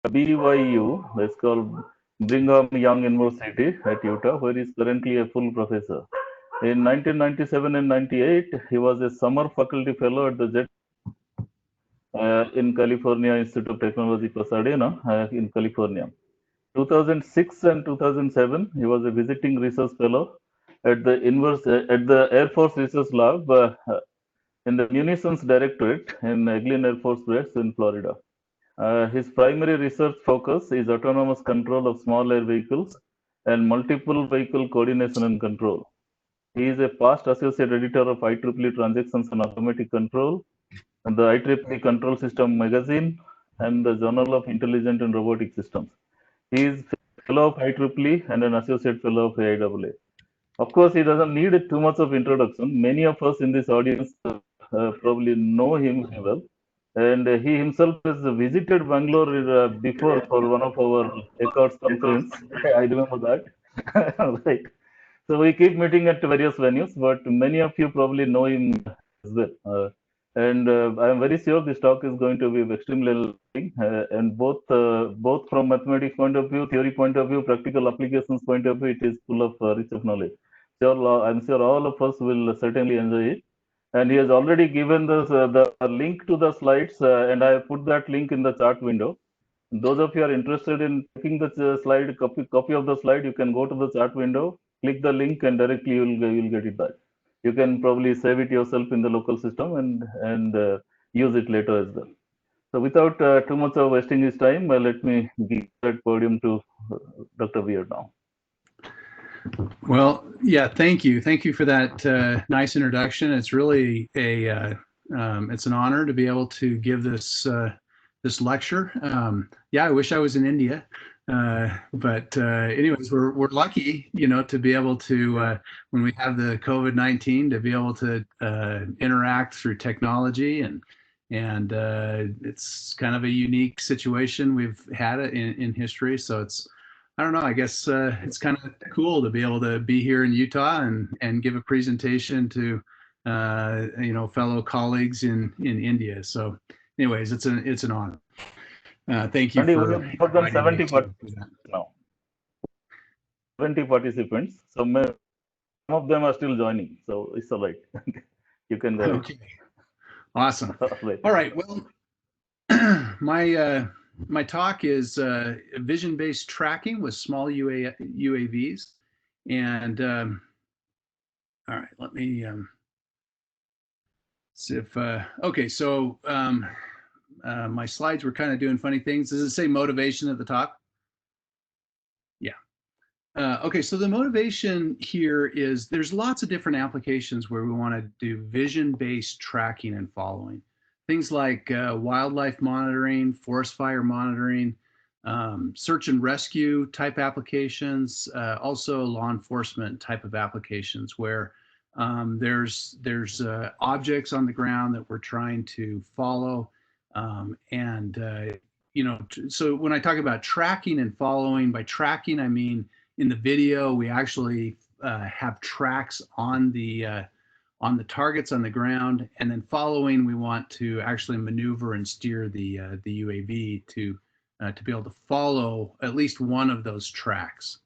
BYU, that's called Brigham Young University at Utah, where he's currently a full professor. In 1997 and 98, he was a summer faculty fellow at the Jet in California Institute of Technology, Pasadena, in California. 2006 and 2007, he was a visiting research fellow at the Air Force Research Lab in the Munitions Directorate in Eglin Air Force Base in Florida. His primary research focus is autonomous control of small air vehicles and multiple vehicle coordination and control. He is a past associate editor of IEEE Transactions and Automatic Control, and the IEEE Control System magazine, and the Journal of Intelligent and Robotic Systems. He is fellow of IEEE and an associate fellow of AIAA. Of course, he doesn't need too much of introduction. Many of us in this audience probably know him well. And he himself has visited Bangalore before for one of our AECOS conference. I remember that. Right. So we keep meeting at various venues, but many of you probably know him as well. And I am very sure this talk is going to be extremely interesting, and both from mathematics point of view, theory point of view, practical applications point of view, it is full of rich of knowledge. I'm sure all of us will certainly enjoy it. And he has already given the link to the slides, and I have put that link in the chat window. Those of you are interested in taking the copy of the slide, you can go to the chat window, click the link, and directly you'll get it back. You can probably save it yourself in the local system and use it later as well. So without too much of wasting his time, let me give that podium to Dr. Weir now. Well, yeah, thank you. Thank you for that nice introduction. It's really it's an honor to be able to give this this lecture. Yeah, I wish I was in India, but anyways, we're lucky, you know, to be able to when we have the COVID-19 to be able to interact through technology, and it's kind of a unique situation we've had in history. So it's, I don't know, I guess it's kind of cool to be able to be here in Utah and give a presentation to you know, fellow colleagues in India. So anyways, it's an honor. Thank you for more than 70 participants now. 70 participants. So some of them are still joining. So it's all right. You can go. Okay. Awesome. All right. Well, my talk is vision-based tracking with small UAVs, and all right, let me see if okay. So my slides were kind of doing funny things. Does it say motivation at the top? Yeah. Okay, so the motivation here is there's lots of different applications where we want to do vision-based tracking and following. Things like wildlife monitoring, forest fire monitoring, search and rescue type applications, also law enforcement type of applications where there's objects on the ground that we're trying to follow. You know, so when I talk about tracking and following, by tracking, I mean in the video, we actually have tracks on the targets on the ground, and then following, we want to actually maneuver and steer the UAV to be able to follow at least one of those tracks.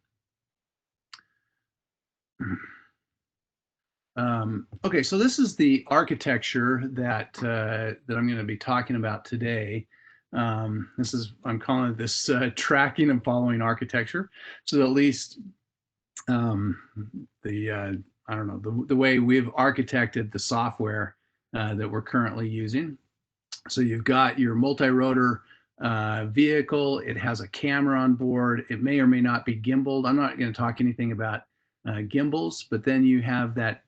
Okay, so this is the architecture that that I'm going to be talking about today. This is, I'm calling it this tracking and following architecture. So at least I don't know, the way we've architected the software that we're currently using. So you've got your multi-rotor vehicle. It has a camera on board. It may or may not be gimbaled. I'm not going to talk anything about gimbals, but then you have that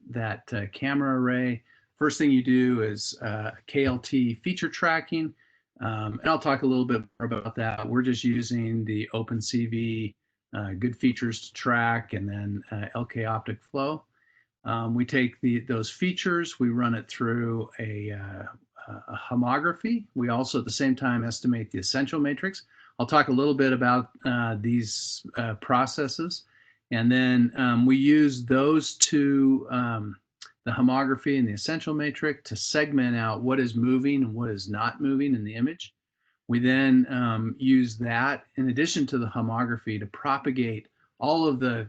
camera array. First thing you do is KLT feature tracking, and I'll talk a little bit more about that. We're just using the OpenCV good features to track, and then LK optic flow. We take those features, we run it through a homography. We also at the same time estimate the essential matrix. I'll talk a little bit about these processes. And then we use those two, the homography and the essential matrix, to segment out what is moving and what is not moving in the image. We then use that in addition to the homography to propagate all of the,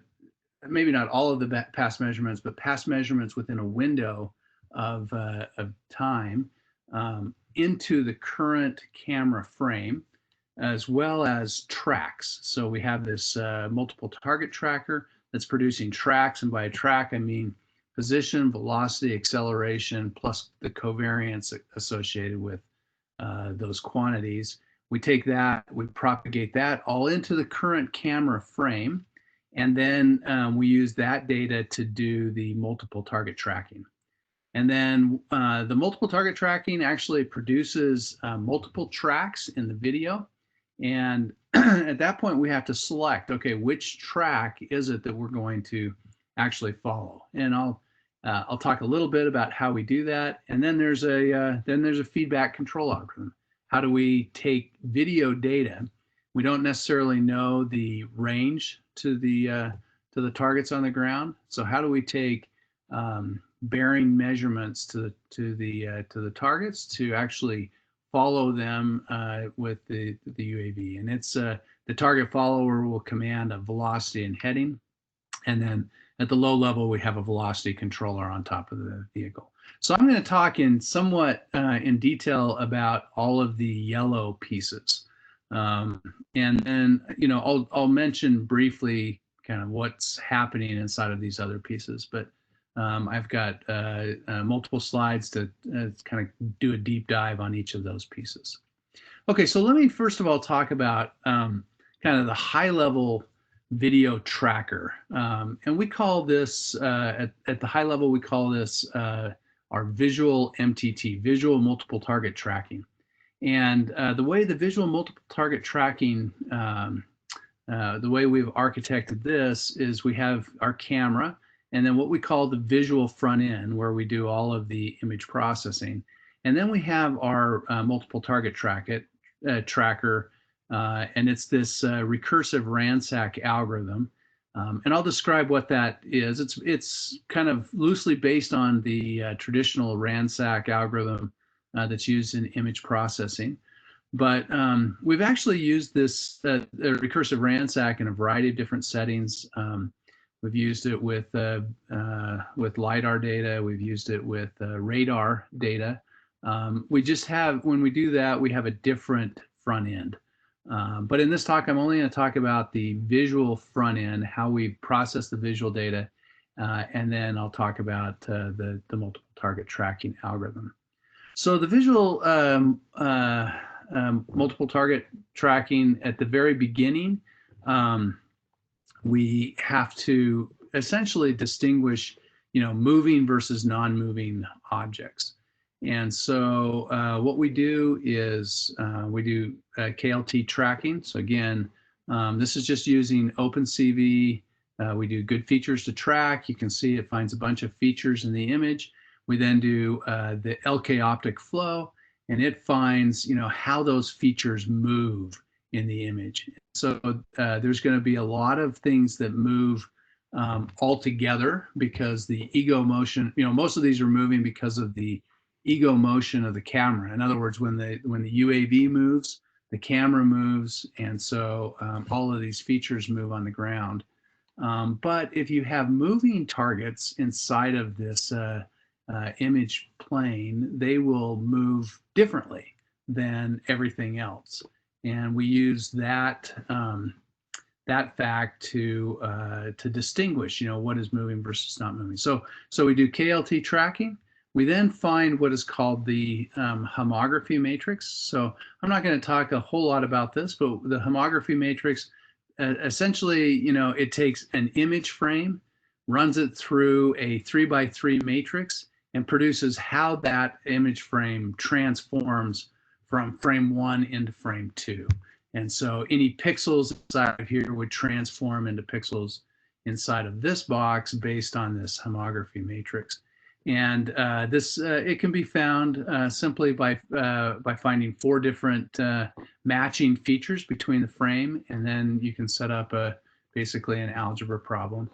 maybe not all of the past measurements, but past measurements within a window of time into the current camera frame, as well as tracks. So we have this multiple target tracker that's producing tracks, and by track I mean position, velocity, acceleration, plus the covariance associated with those quantities. We take that, we propagate that all into the current camera frame, and then we use that data to do the multiple target tracking. And then the multiple target tracking actually produces multiple tracks in the video. And at that point, we have to select, okay, which track is it that we're going to actually follow? And I'll talk a little bit about how we do that. And then there's a feedback control algorithm. How do we take video data? We don't necessarily know the range to the targets on the ground. So how do we take bearing measurements to the targets to actually follow them with the UAV? And it's the target follower will command a velocity and heading, and then at the low level we have a velocity controller on top of the vehicle. So I'm going to talk in somewhat in detail about all of the yellow pieces, and then I'll mention briefly kind of what's happening inside of these other pieces, but I've got multiple slides to kind of do a deep dive on each of those pieces. Okay, so let me first of all talk about kind of the high level video tracker. And we call this, at the high level, we call this our visual MTT, visual multiple target tracking. And the way the visual multiple target tracking, the way we've architected this is we have our camera, and then what we call the visual front end, where we do all of the image processing. And then we have our multiple target tracker, and it's this Recursive-RANSAC algorithm. And I'll describe what that is. It's kind of loosely based on the traditional RANSAC algorithm that's used in image processing. But we've actually used this Recursive-RANSAC in a variety of different settings. We've used it with LiDAR data. We've used it with radar data. We just have, when we do that, we have a different front end. But in this talk, I'm only going to talk about the visual front end, how we process the visual data, and then I'll talk about the multiple target tracking algorithm. So the visual multiple target tracking, at the very beginning, we have to essentially distinguish, moving versus non-moving objects. And so what we do is we do KLT tracking. So again, this is just using OpenCV. We do good features to track. You can see it finds a bunch of features in the image. We then do the LK optic flow, and it finds, how those features move in the image. So there's going to be a lot of things that move all together because the ego motion, most of these are moving because of the ego motion of the camera. In other words, when the UAV moves, the camera moves, and so all of these features move on the ground. But if you have moving targets inside of this image plane, they will move differently than everything else. And we use that that fact to distinguish, what is moving versus not moving. So we do KLT tracking. We then find what is called the homography matrix. So I'm not going to talk a whole lot about this, but the homography matrix, essentially, it takes an image frame, runs it through a 3x3 matrix, and produces how that image frame transforms from frame 1 into frame 2. And so any pixels inside of here would transform into pixels inside of this box based on this homography matrix. And this it can be found simply by finding 4 different matching features between the frame, and then you can set up basically an algebra problem.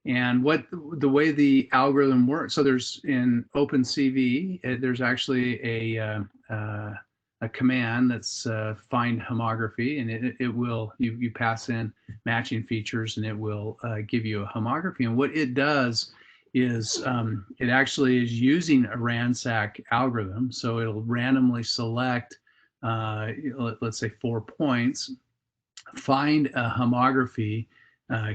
And the way the algorithm works, so there's in OpenCV, there's actually a a command that's find homography, and it will, you pass in matching features and it will give you a homography. And what it does is it actually is using a RANSAC algorithm. So it'll randomly select, let's say 4 points, find a homography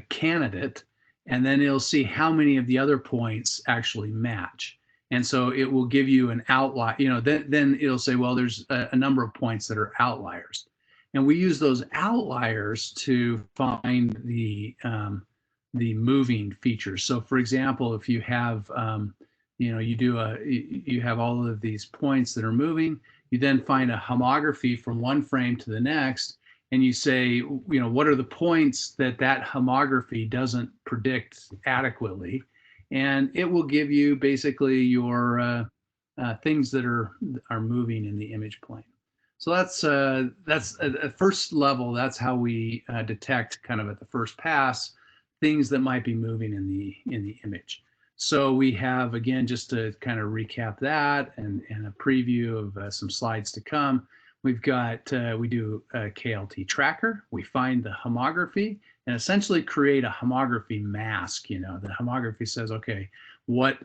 candidate, and then it'll see how many of the other points actually match. And so it will give you an outlier, then it'll say, well, there's a number of points that are outliers. And we use those outliers to find the moving features. So for example, if you have, you have all of these points that are moving, you then find a homography from one frame to the next, and you say, what are the points that homography doesn't predict adequately? And it will give you basically your things that are moving in the image plane. So that's at first level, that's how we detect kind of at the first pass things that might be moving in the image. So we have, again, just to kind of recap that and a preview of some slides to come, we've got, we do a KLT tracker, we find the homography, and essentially create a homography mask. The homography says, okay, what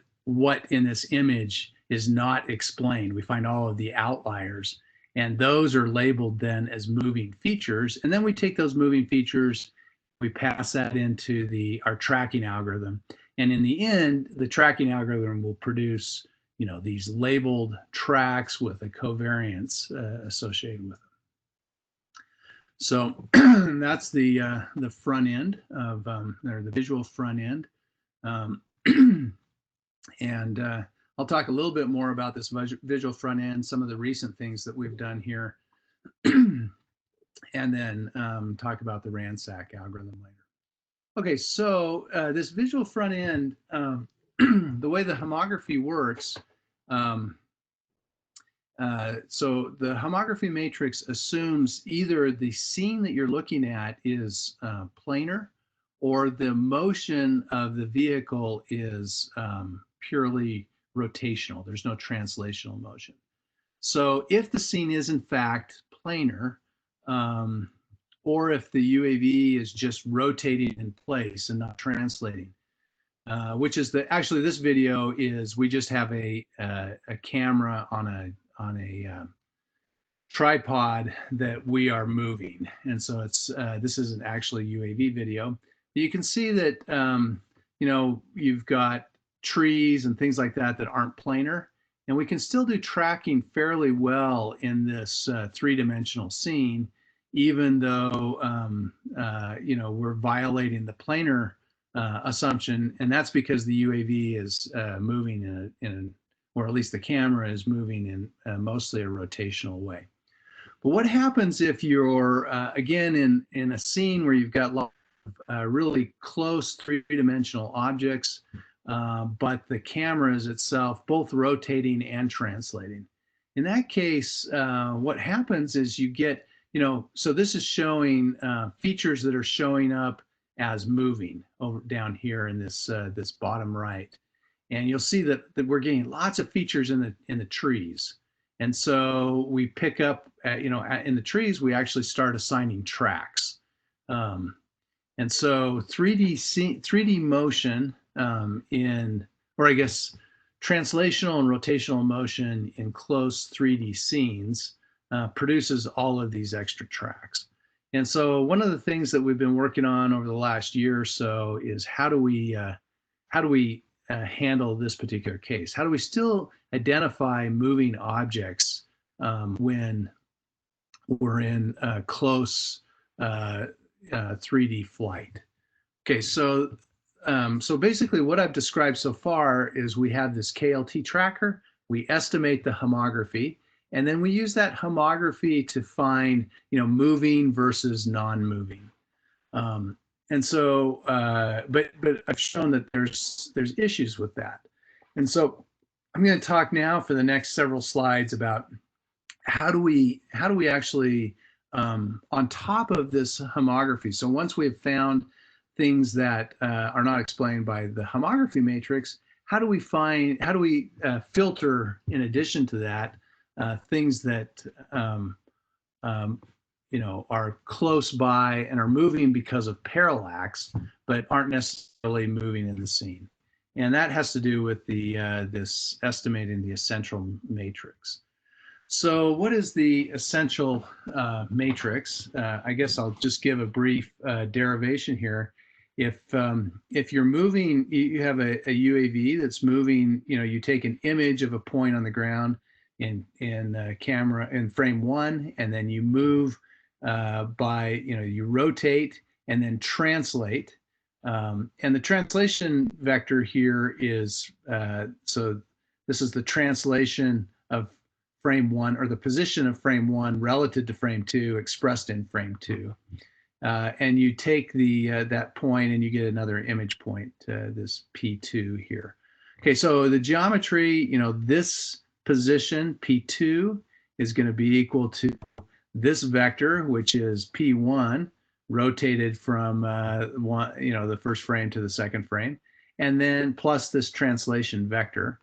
in this image is not explained? We find all of the outliers, and those are labeled then as moving features. And then we take those moving features, we pass that into our tracking algorithm. And in the end, the tracking algorithm will produce, these labeled tracks with a covariance associated with them. So that's the front end of, or the visual front end. And I'll talk a little bit more about this visual front end, some of the recent things that we've done here, and then talk about the RANSAC algorithm later. Okay, so this visual front end, the way the homography works, so the homography matrix assumes either the scene that you're looking at is planar, or the motion of the vehicle is purely rotational. There's no translational motion. So if the scene is in fact planar, or if the UAV is just rotating in place and not translating, which is actually this video is, we just have a camera on a tripod that we are moving, and so it's this isn't actually UAV video. But you can see that you've got trees and things like that aren't planar, and we can still do tracking fairly well in this three-dimensional scene, even though we're violating the planar assumption, and that's because the UAV is moving or at least the camera is moving in mostly a rotational way. But what happens if you're, again, in a scene where you've got lots of really close three-dimensional objects, but the camera is itself both rotating and translating? In that case, what happens is you get, so this is showing features that are showing up as moving over down here in this bottom right. And you'll see that we're getting lots of features in the trees. And so we pick up, in the trees, we actually start assigning tracks. And so 3D motion or I guess translational and rotational motion in close 3D scenes produces all of these extra tracks. And so one of the things that we've been working on over the last year or so is how do we handle this particular case? How do we still identify moving objects when we're in close 3D flight? Okay, so basically what I've described so far is we have this KLT tracker, we estimate the homography, and then we use that homography to find moving versus non-moving. And so, but I've shown that there's issues with that. And so I'm going to talk now for the next several slides about how do we actually, on top of this homography, so once we've found things that are not explained by the homography matrix, how do we filter in addition to that things that you know, are close by and are moving because of parallax, but aren't necessarily moving in the scene. And that has to do with the this estimating the essential matrix. So what is the essential matrix? I guess I'll just give a brief derivation here. If you're moving, you have a UAV that's moving, you know, you take an image of a point on the ground in camera in frame 1, and then you move by, you know, you rotate and then translate. And the translation vector here is, so this is the translation of frame 1, or the position of frame 1 relative to frame 2 expressed in frame 2. And you take the that point and you get another image point, this P2 here. Okay, so the geometry, you know, this position P2 is going to be equal to this vector, which is P1, rotated from one, you know, the first frame to the second frame, and then plus this translation vector.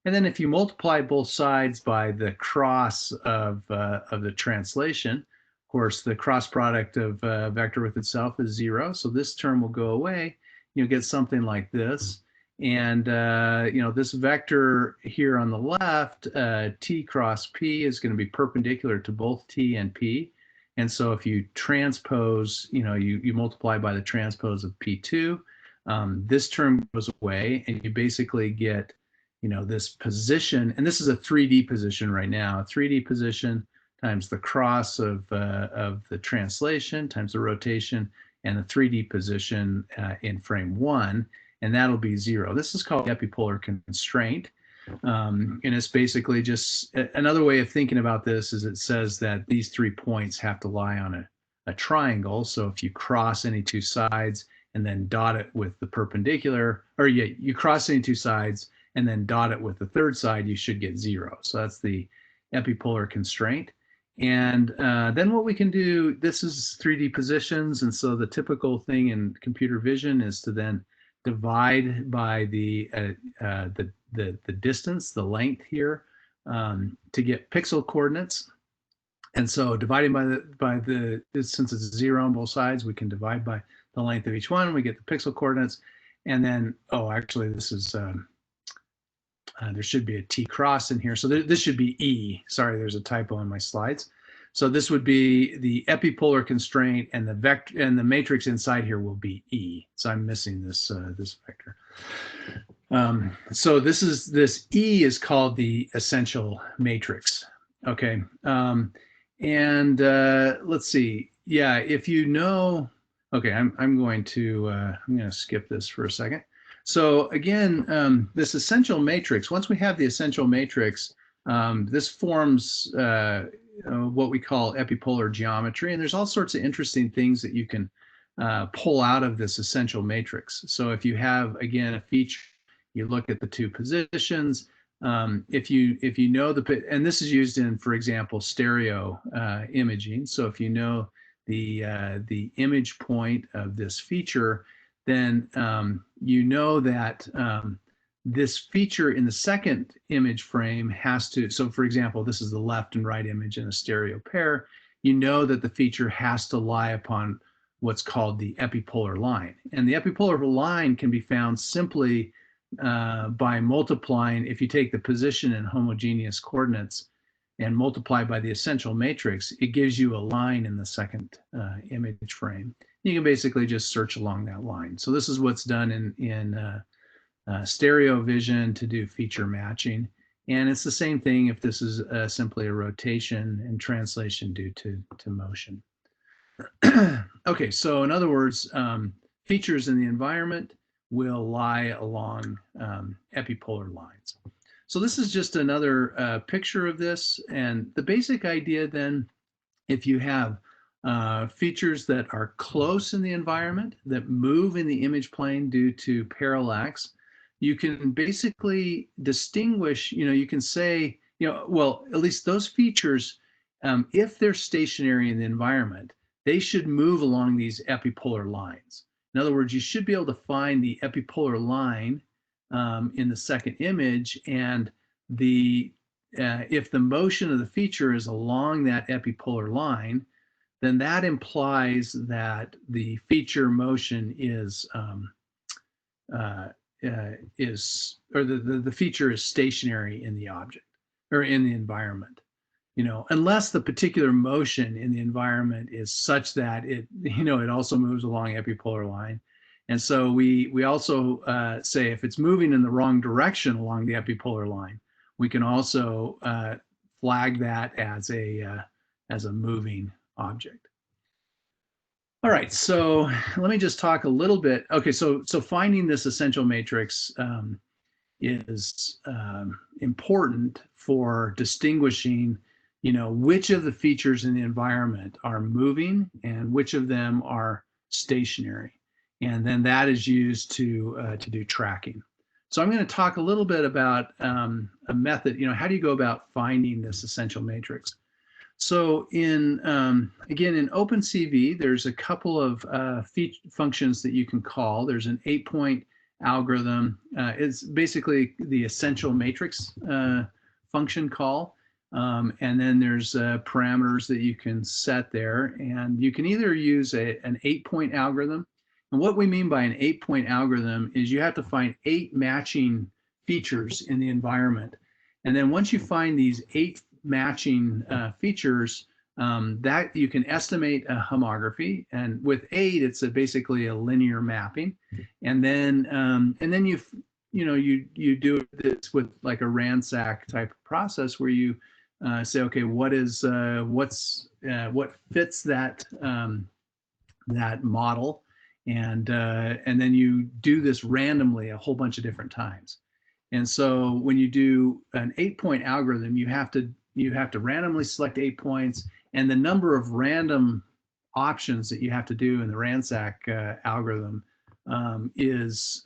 And then if you multiply both sides by the cross of the translation, of course, the cross product of vector with itself is 0. So this term will go away. You'll get something like this. And, you know, this vector here on the left, T cross P, is going to be perpendicular to both T and P. And so if you transpose, you know, you multiply by the transpose of P2, this term goes away, and you basically get, you know, this position, and this is a 3D position right now, a 3D position times the cross of the translation times the rotation and the 3D position in frame 1, and that'll be 0. This is called epipolar constraint. And it's basically just another way of thinking about this is it says that these 3 points have to lie on a triangle. So if you cross any 2 sides and then dot it with the perpendicular, or you cross any 2 sides and then dot it with the third side, you should get 0. So that's the epipolar constraint. And then what we can do, this is 3D positions, and so the typical thing in computer vision is to then divide by the distance, the length here, to get pixel coordinates. And so dividing by the since it's 0 on both sides, we can divide by the length of each one, and we get the pixel coordinates. And then, oh, actually, this is there should be a T cross in here. So this should be E. Sorry, there's a typo in my slides. So this would be the epipolar constraint, and the vector and the matrix inside here will be E. So I'm missing this this vector. So this E is called the essential matrix. Okay, and let's see. Yeah, if you know, okay, I'm going to skip this for a second. So again, this essential matrix, once we have the essential matrix, this forms what we call epipolar geometry. And there's all sorts of interesting things that you can pull out of this essential matrix. So if you have, again, a feature, you look at the 2 positions. If you know and this is used in, for example, stereo imaging. So if you know the image point of this feature, then you know that this feature in the second image frame has to, so for example, this is the left and right image in a stereo pair, you know that the feature has to lie upon what's called the epipolar line. And the epipolar line can be found simply by multiplying, if you take the position and homogeneous coordinates and multiply by the essential matrix, it gives you a line in the second image frame. You can basically just search along that line. So this is what's done in stereo vision to do feature matching. And it's the same thing if this is simply a rotation and translation due to motion. Okay, so in other words, features in the environment will lie along epipolar lines. So this is just another picture of this. And the basic idea then, if you have features that are close in the environment, that move in the image plane due to parallax, you can basically distinguish, you can say, well, at least those features, if they're stationary in the environment, they should move along these epipolar lines. In other words, you should be able to find the epipolar line in the second image, and the if the motion of the feature is along that epipolar line, then that implies that the feature motion is the feature is stationary in the object or in the environment. You know, unless the particular motion in the environment is such that it, you know, it also moves along epipolar line. And so we also say if it's moving in the wrong direction along the epipolar line, we can also flag that as a moving object. All right, so let me just talk a little bit. Okay, so finding this essential matrix is important for distinguishing, you know, which of the features in the environment are moving and which of them are stationary. And then that is used to do tracking. So I'm going to talk a little bit about a method, you know, how do you go about finding this essential matrix? So in, again, in OpenCV, there's a couple of functions that you can call. There's an 8-point algorithm. It's basically the essential matrix function call. And then there's parameters that you can set there. And you can either use an 8-point algorithm. And what we mean by an 8-point algorithm is you have to find 8 matching features in the environment. And then once you find these 8 matching features, that you can estimate a homography, and with 8 it's basically a linear mapping, and then you do this with like a RANSAC type of process where you say, okay, what fits that that model, and then you do this randomly a whole bunch of different times. And so when you do an 8-point algorithm, you have to randomly select 8 points, and the number of random options that you have to do in the RANSAC algorithm is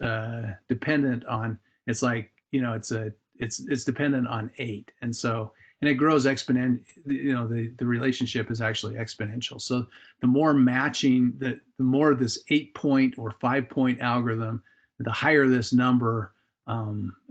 dependent on, it's like, you know, it's dependent on 8. And so, and it grows exponentially, you know, the relationship is actually exponential. So the more matching, the more this 8-point or 5-point algorithm, the higher this number,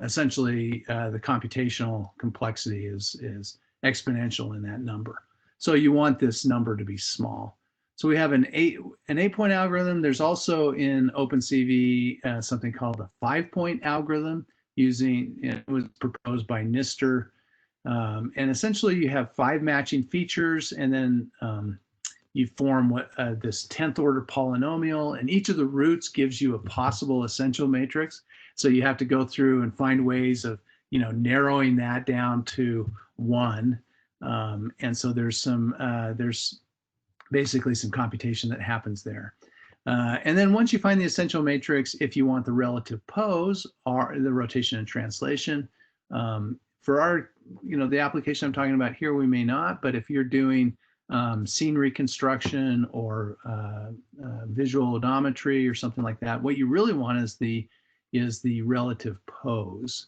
essentially the computational complexity is exponential in that number. So you want this number to be small. So we have an 8-point algorithm. There's also in OpenCV something called a 5-point algorithm using, it was proposed by Nister. And essentially you have 5 matching features, and then you form this 10th order polynomial, and each of the roots gives you a possible essential matrix. So you have to go through and find ways of, you know, narrowing that down to 1. And so there's basically some computation that happens there. And then once you find the essential matrix, if you want the relative pose or the rotation and translation, for our, you know, the application I'm talking about here, we may not, but if you're doing scene reconstruction or visual odometry or something like that, what you really want is the relative pose.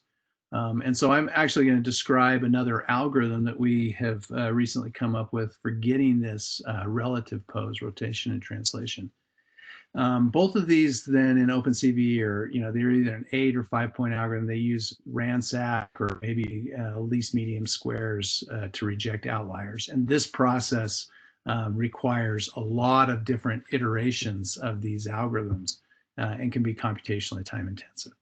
And so I'm actually going to describe another algorithm that we have recently come up with for getting this relative pose, rotation and translation. Both of these then in OpenCV are, you know, they're either an 8 or 5-point algorithm. They use RANSAC or maybe least medium squares to reject outliers. And this process requires a lot of different iterations of these algorithms and can be computationally time intensive.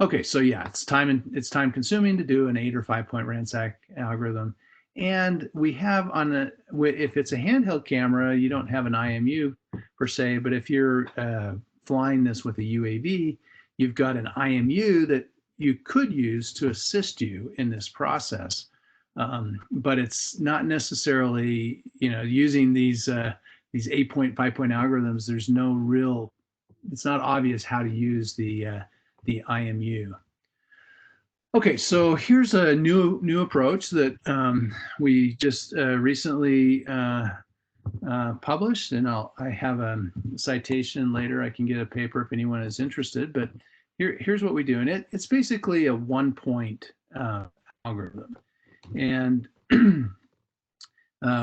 Okay, so yeah, it's time consuming to do an 8 or 5-point RANSAC algorithm. And we have if it's a handheld camera, you don't have an IMU per se, but if you're flying this with a UAV, you've got an IMU that you could use to assist you in this process. But it's not necessarily, you know, using these 8-point, 5-point algorithms, there's no real, it's not obvious how to use the IMU. Okay, so here's a new approach that we just recently published, and I have a citation later. I can get a paper if anyone is interested, but here's what we do. And it's basically a 1-point algorithm, and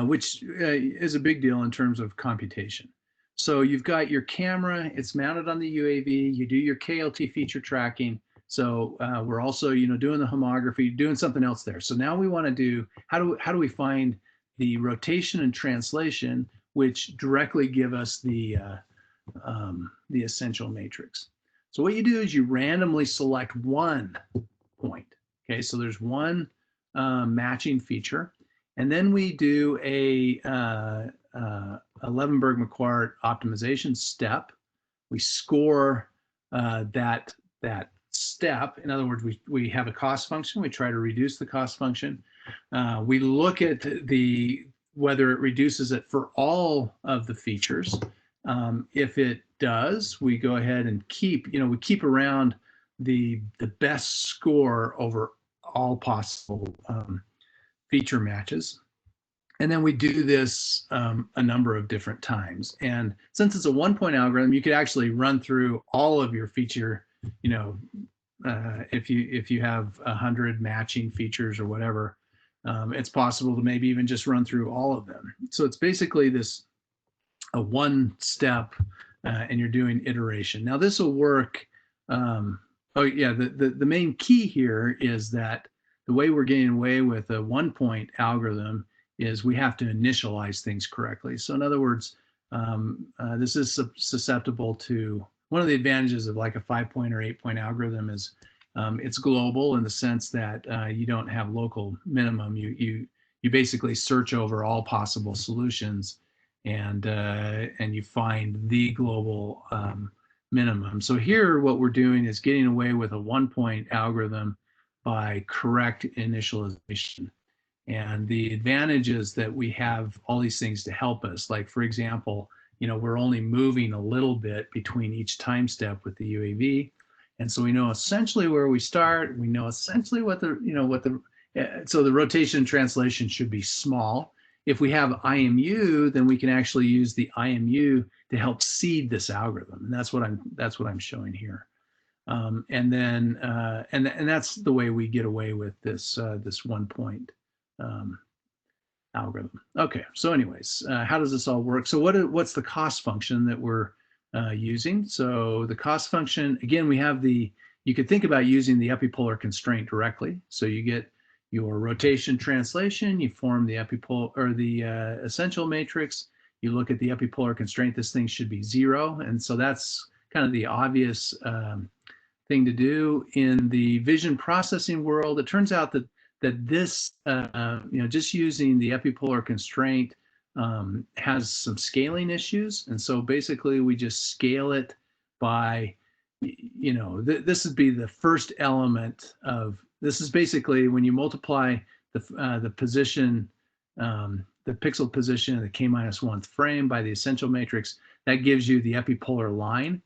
which is a big deal in terms of computation. So you've got your camera, it's mounted on the UAV, you do your KLT feature tracking, So we're also, doing the homography, doing something else there. So now we want to do, how do we find the rotation and translation, which directly give us the essential matrix. So what you do is you randomly select one point. Okay, so there's one matching feature, and then we do a Levenberg-Marquardt optimization step. We score that step. In other words, we have a cost function. We try to reduce the cost function. We look at whether it reduces it for all of the features. If it does, we go ahead and we keep around the best score over all possible feature matches. And then we do this a number of different times. And since it's a 1-point algorithm, you could actually run through all of your feature, if you have 100 matching features or whatever, it's possible to maybe even just run through all of them. So it's basically a one step, and you're doing iteration. Now this will work. The main key here is that the way we're getting away with a 1-point algorithm is we have to initialize things correctly. So in other words, this is susceptible to, one of the advantages of like a 5-point or 8-point algorithm is it's global in the sense that you don't have local minimum. You basically search over all possible solutions, and you find the global minimum. So here what we're doing is getting away with a 1-point algorithm by correct initialization. And the advantage is that we have all these things to help us. Like, for example, we're only moving a little bit between each time step with the UAV. And so we know essentially where we start. We know essentially so the rotation translation should be small. If we have IMU, then we can actually use the IMU to help seed this algorithm. And that's what I'm showing here. And that's the way we get away with this 1-point algorithm. Okay, so anyways, how does this all work? So what's the cost function that we're using? So the cost function, again, you could think about using the epipolar constraint directly. So you get your rotation translation, you form the epipolar or the essential matrix, you look at the epipolar constraint, this thing should be 0. And so that's kind of the obvious thing to do. In the vision processing world, it turns out that this, just using the epipolar constraint has some scaling issues. And so basically we just scale it by, this would be the first element of, this is basically when you multiply the position, the pixel position of the k-1th frame by the essential matrix, that gives you the epipolar line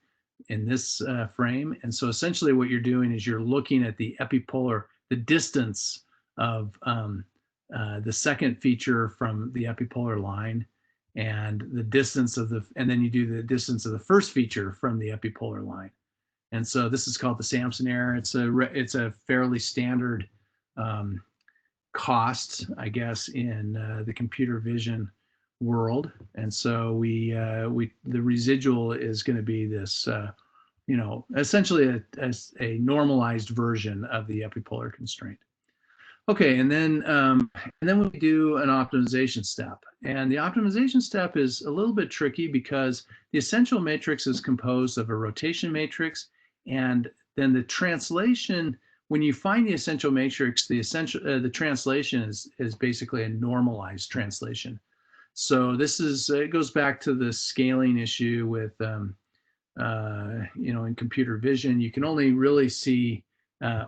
in this frame. And so essentially what you're doing is you're looking at the epipolar, the distance of the second feature from the epipolar line, and the distance of and then you do the distance of the first feature from the epipolar line. And so this is called the Sampson error. It's a fairly standard cost, I guess, in the computer vision world. And so the residual is going to be this, essentially a normalized version of the epipolar constraint. Okay, and then we do an optimization step. And the optimization step is a little bit tricky because the essential matrix is composed of a rotation matrix, and then the translation, when you find the essential matrix, the translation is basically a normalized translation. So it goes back to the scaling issue with, in computer vision, you can only really see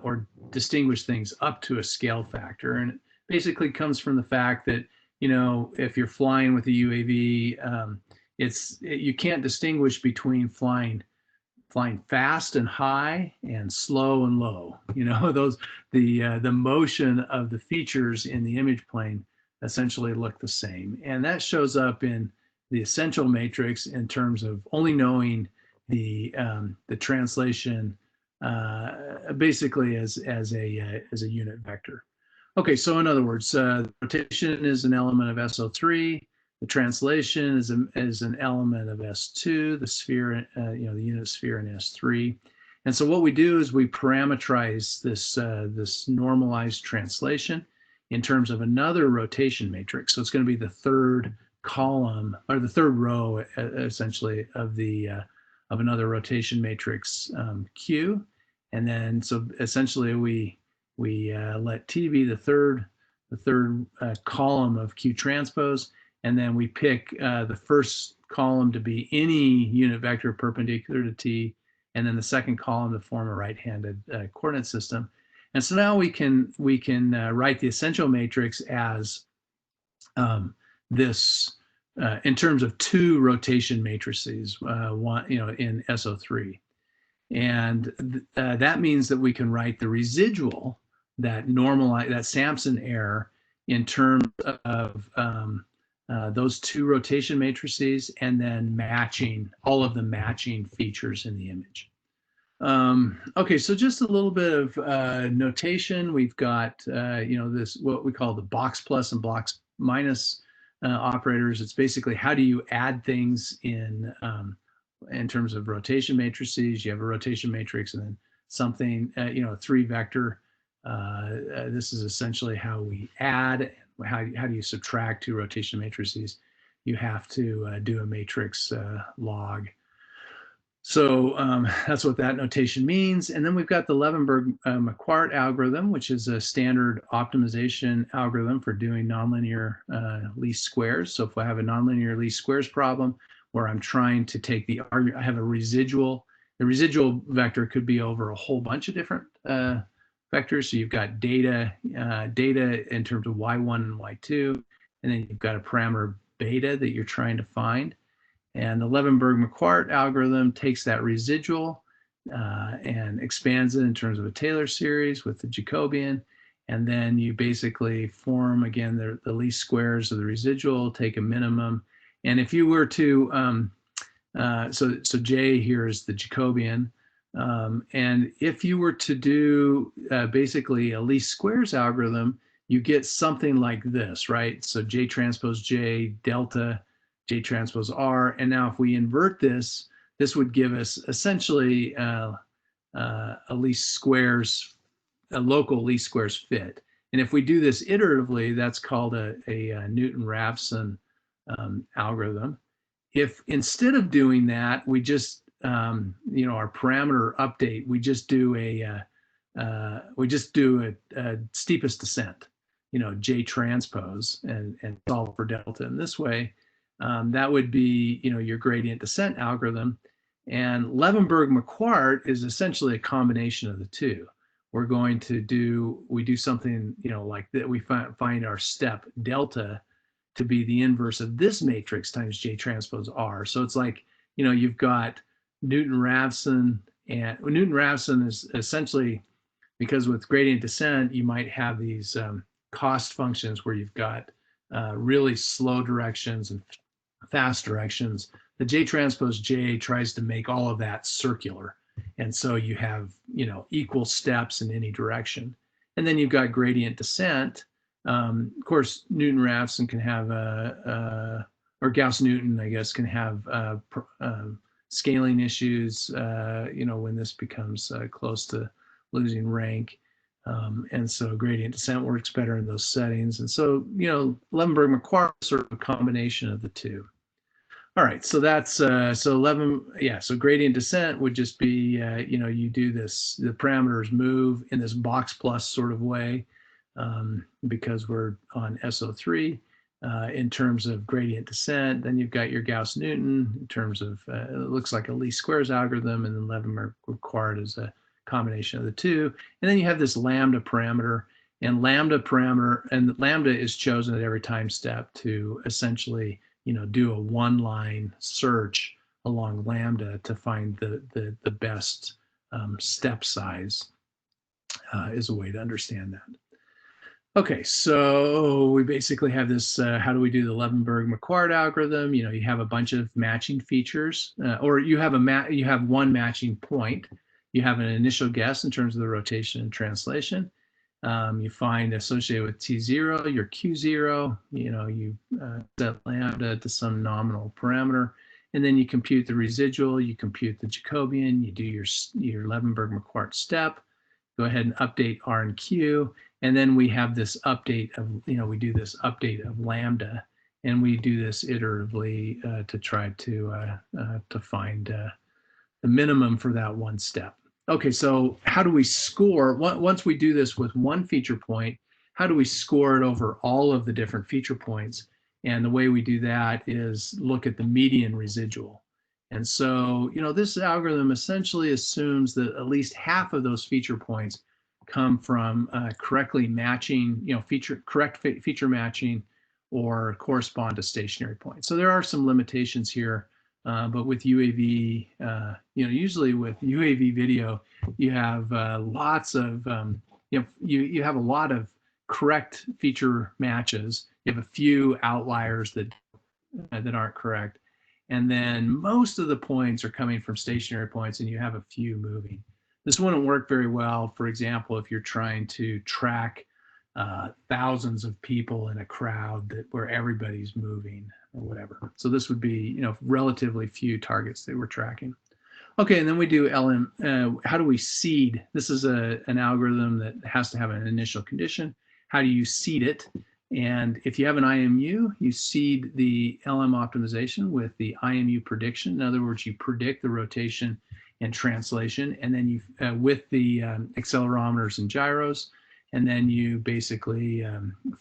or distinguish things up to a scale factor. And it basically comes from the fact that, if you're flying with a UAV, you can't distinguish between flying fast and high and slow and low. The motion of the features in the image plane essentially look the same. And that shows up in the essential matrix in terms of only knowing the translation basically as a unit vector. Okay, so in other words, rotation is an element of SO3. The translation is an element of S2. The sphere, the unit sphere in S3, And so what we do is we parameterize this, this normalized translation in terms of another rotation matrix. So it's going to be the third column or the third row, essentially, of the of another rotation matrix Q. And then so essentially we let T be the third column of Q transpose, and then we pick the first column to be any unit vector perpendicular to T, and then the second column to form a right-handed coordinate system. And so now we can write the essential matrix as this in terms of two rotation matrices, one, in SO3. And that means that we can write the residual, that normalize, that Sampson error, in terms of those two rotation matrices, and then matching all of the matching features in the image. Okay, so just a little bit of notation. We've got this, what we call the box plus and box minus operators. It's basically how do you add things in terms of rotation matrices. You have a rotation matrix and then something, a three vector. This is essentially how we add. How do you subtract two rotation matrices? You have to do a matrix log. So that's what that notation means. And then we've got the Levenberg-Marquardt algorithm, which is a standard optimization algorithm for doing nonlinear least squares. So if I have a nonlinear least squares problem where I'm trying to take the argument, I have a residual. The residual vector could be over a whole bunch of different vectors. So you've got data in terms of y1 and y2, and then you've got a parameter beta that you're trying to find. And the Levenberg-Marquardt algorithm takes that residual and expands it in terms of a Taylor series with the Jacobian. And then you basically form, again, the least squares of the residual, take a minimum. And if you were to, so J here is the Jacobian. And if you were to do basically a least squares algorithm, you get something like this, right? So J transpose J delta J transpose R. And now if we invert this, this would give us essentially a least squares, a local least squares fit. And if we do this iteratively, that's called a Newton-Raphson algorithm. If instead of doing that, we just, our parameter update, we just do a steepest descent, J transpose, and solve for delta in this way. That would be, your gradient descent algorithm. And Levenberg-Marquardt is essentially a combination of the two. We're going to do something, like that. We find our step delta to be the inverse of this matrix times J transpose R. So it's like, you've got Newton-Raphson, and Newton-Raphson is essentially, because with gradient descent, you might have these cost functions where you've got really slow directions and fast directions. The J transpose J tries to make all of that circular. And so you have, equal steps in any direction. And then you've got gradient descent. Of course, Newton-Raphson can have or Gauss-Newton, I guess, can have scaling issues, when this becomes close to losing rank. And so gradient descent works better in those settings. And so, Levenberg-Marquardt is sort of a combination of the two. All right, so that's so gradient descent would just be, you do this, the parameters move in this box plus sort of way, because we're on SO3 in terms of gradient descent. Then you've got your Gauss-Newton in terms of, it looks like a least squares algorithm, and then Levenberg-Marquardt is a combination of the two. And then you have this lambda parameter, and lambda is chosen at every time step to essentially, do a one-line search along lambda to find the best step size, is a way to understand that. Okay, so we basically have this, how do we do the Levenberg-Marquardt algorithm? You have a bunch of matching features, or you have one matching point. You have an initial guess in terms of the rotation and translation. You find associated with T0, your Q0, you set lambda to some nominal parameter. and then you compute the residual, you compute the Jacobian, you do your Levenberg-Marquardt step, go ahead and update R and Q, and then we have this update of, we do this update of lambda, and we do this iteratively to try to find the minimum for that one step. Okay, so how do we score? Once we do this with one feature point, how do we score it over all of the different feature points? And the way we do that is look at the median residual. And so, this algorithm essentially assumes that at least half of those feature points come from correctly matching, correct feature matching or correspond to stationary points. So there are some limitations here, but with UAV, usually with UAV video, you have lots of, you have a lot of correct feature matches. You have a few outliers that aren't correct. And then most of the points are coming from stationary points, and you have a few moving. This wouldn't work very well, for example, if you're trying to track thousands of people in a crowd where everybody's moving or whatever. So this would be, relatively few targets that we're tracking. Okay, and then we do LM. How do we seed? This is an algorithm that has to have an initial condition. How do you seed it? And if you have an IMU, you seed the LM optimization with the IMU prediction. In other words, you predict the rotation and translation, and then you with the accelerometers and gyros, and then you basically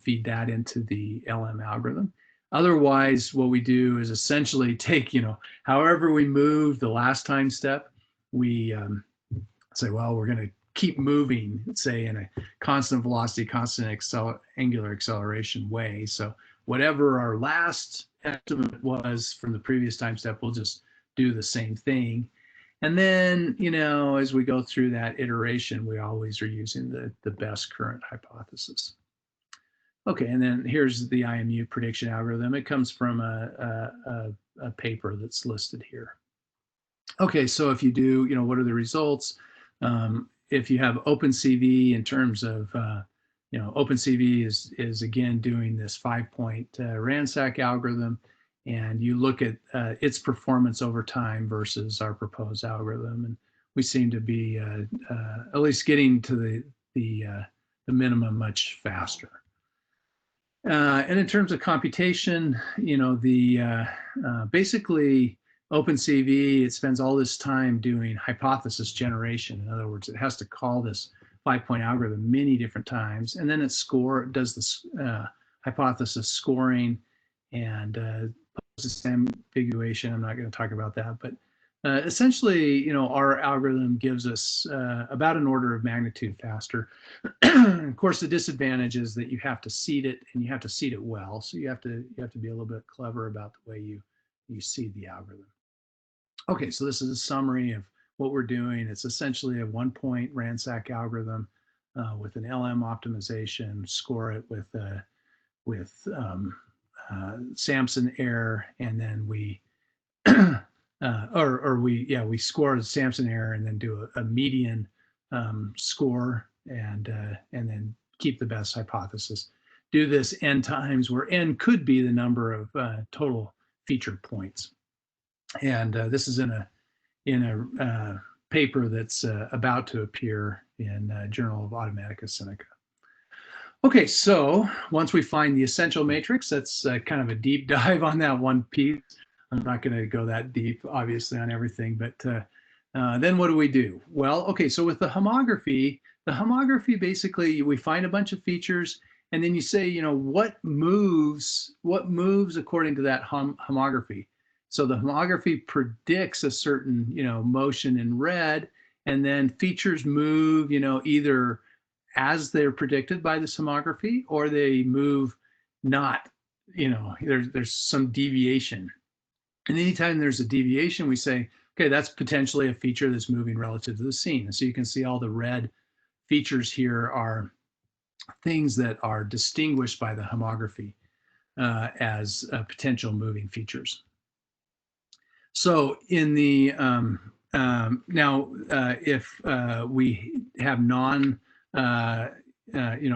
feed that into the LM algorithm. Otherwise, what we do is essentially take, however we move the last time step, we say, well, we're going to keep moving, say, in a constant velocity, constant angular acceleration way. So whatever our last estimate was from the previous time step, we'll just do the same thing. And then, as we go through that iteration, we always are using the best current hypothesis. Okay, and then here's the IMU prediction algorithm. It comes from a paper that's listed here. Okay, so if you do, what are the results? If you have OpenCV in terms of, OpenCV is again doing this 5-point RANSAC algorithm, and you look at its performance over time versus our proposed algorithm, and we seem to be at least getting to the minimum much faster. And in terms of computation, basically OpenCV, it spends all this time doing hypothesis generation. In other words, it has to call this 5-point algorithm many different times, and then it does this hypothesis scoring and post-ambiguation. I'm not going to talk about that, but essentially, our algorithm gives us about an order of magnitude faster. Of course, the disadvantage is that you have to seed it, and you have to seed it well. So you have to be a little bit clever about the way you seed the algorithm. Okay, so this is a summary of what we're doing. It's essentially a 1-point RANSAC algorithm with an LM optimization. Score it with Sampson error, and then we we score the Sampson error and then do a median score, and then keep the best hypothesis. Do this n times, where n could be the number of total feature points. And this is in a paper that's about to appear in Journal of Automatica Seneca. Okay, so once we find the essential matrix, that's kind of a deep dive on that one piece. I'm not going to go that deep, obviously, on everything, but then what do we do? Well, okay, so with the homography basically, we find a bunch of features, and then you say, what moves according to that homography. So the homography predicts a certain, motion in red, and then features move, either as they're predicted by this homography, or they move not, there's some deviation. And anytime there's a deviation, we say, okay, that's potentially a feature that's moving relative to the scene. And so you can see all the red features here are things that are distinguished by the homography as potential moving features. So in the if we have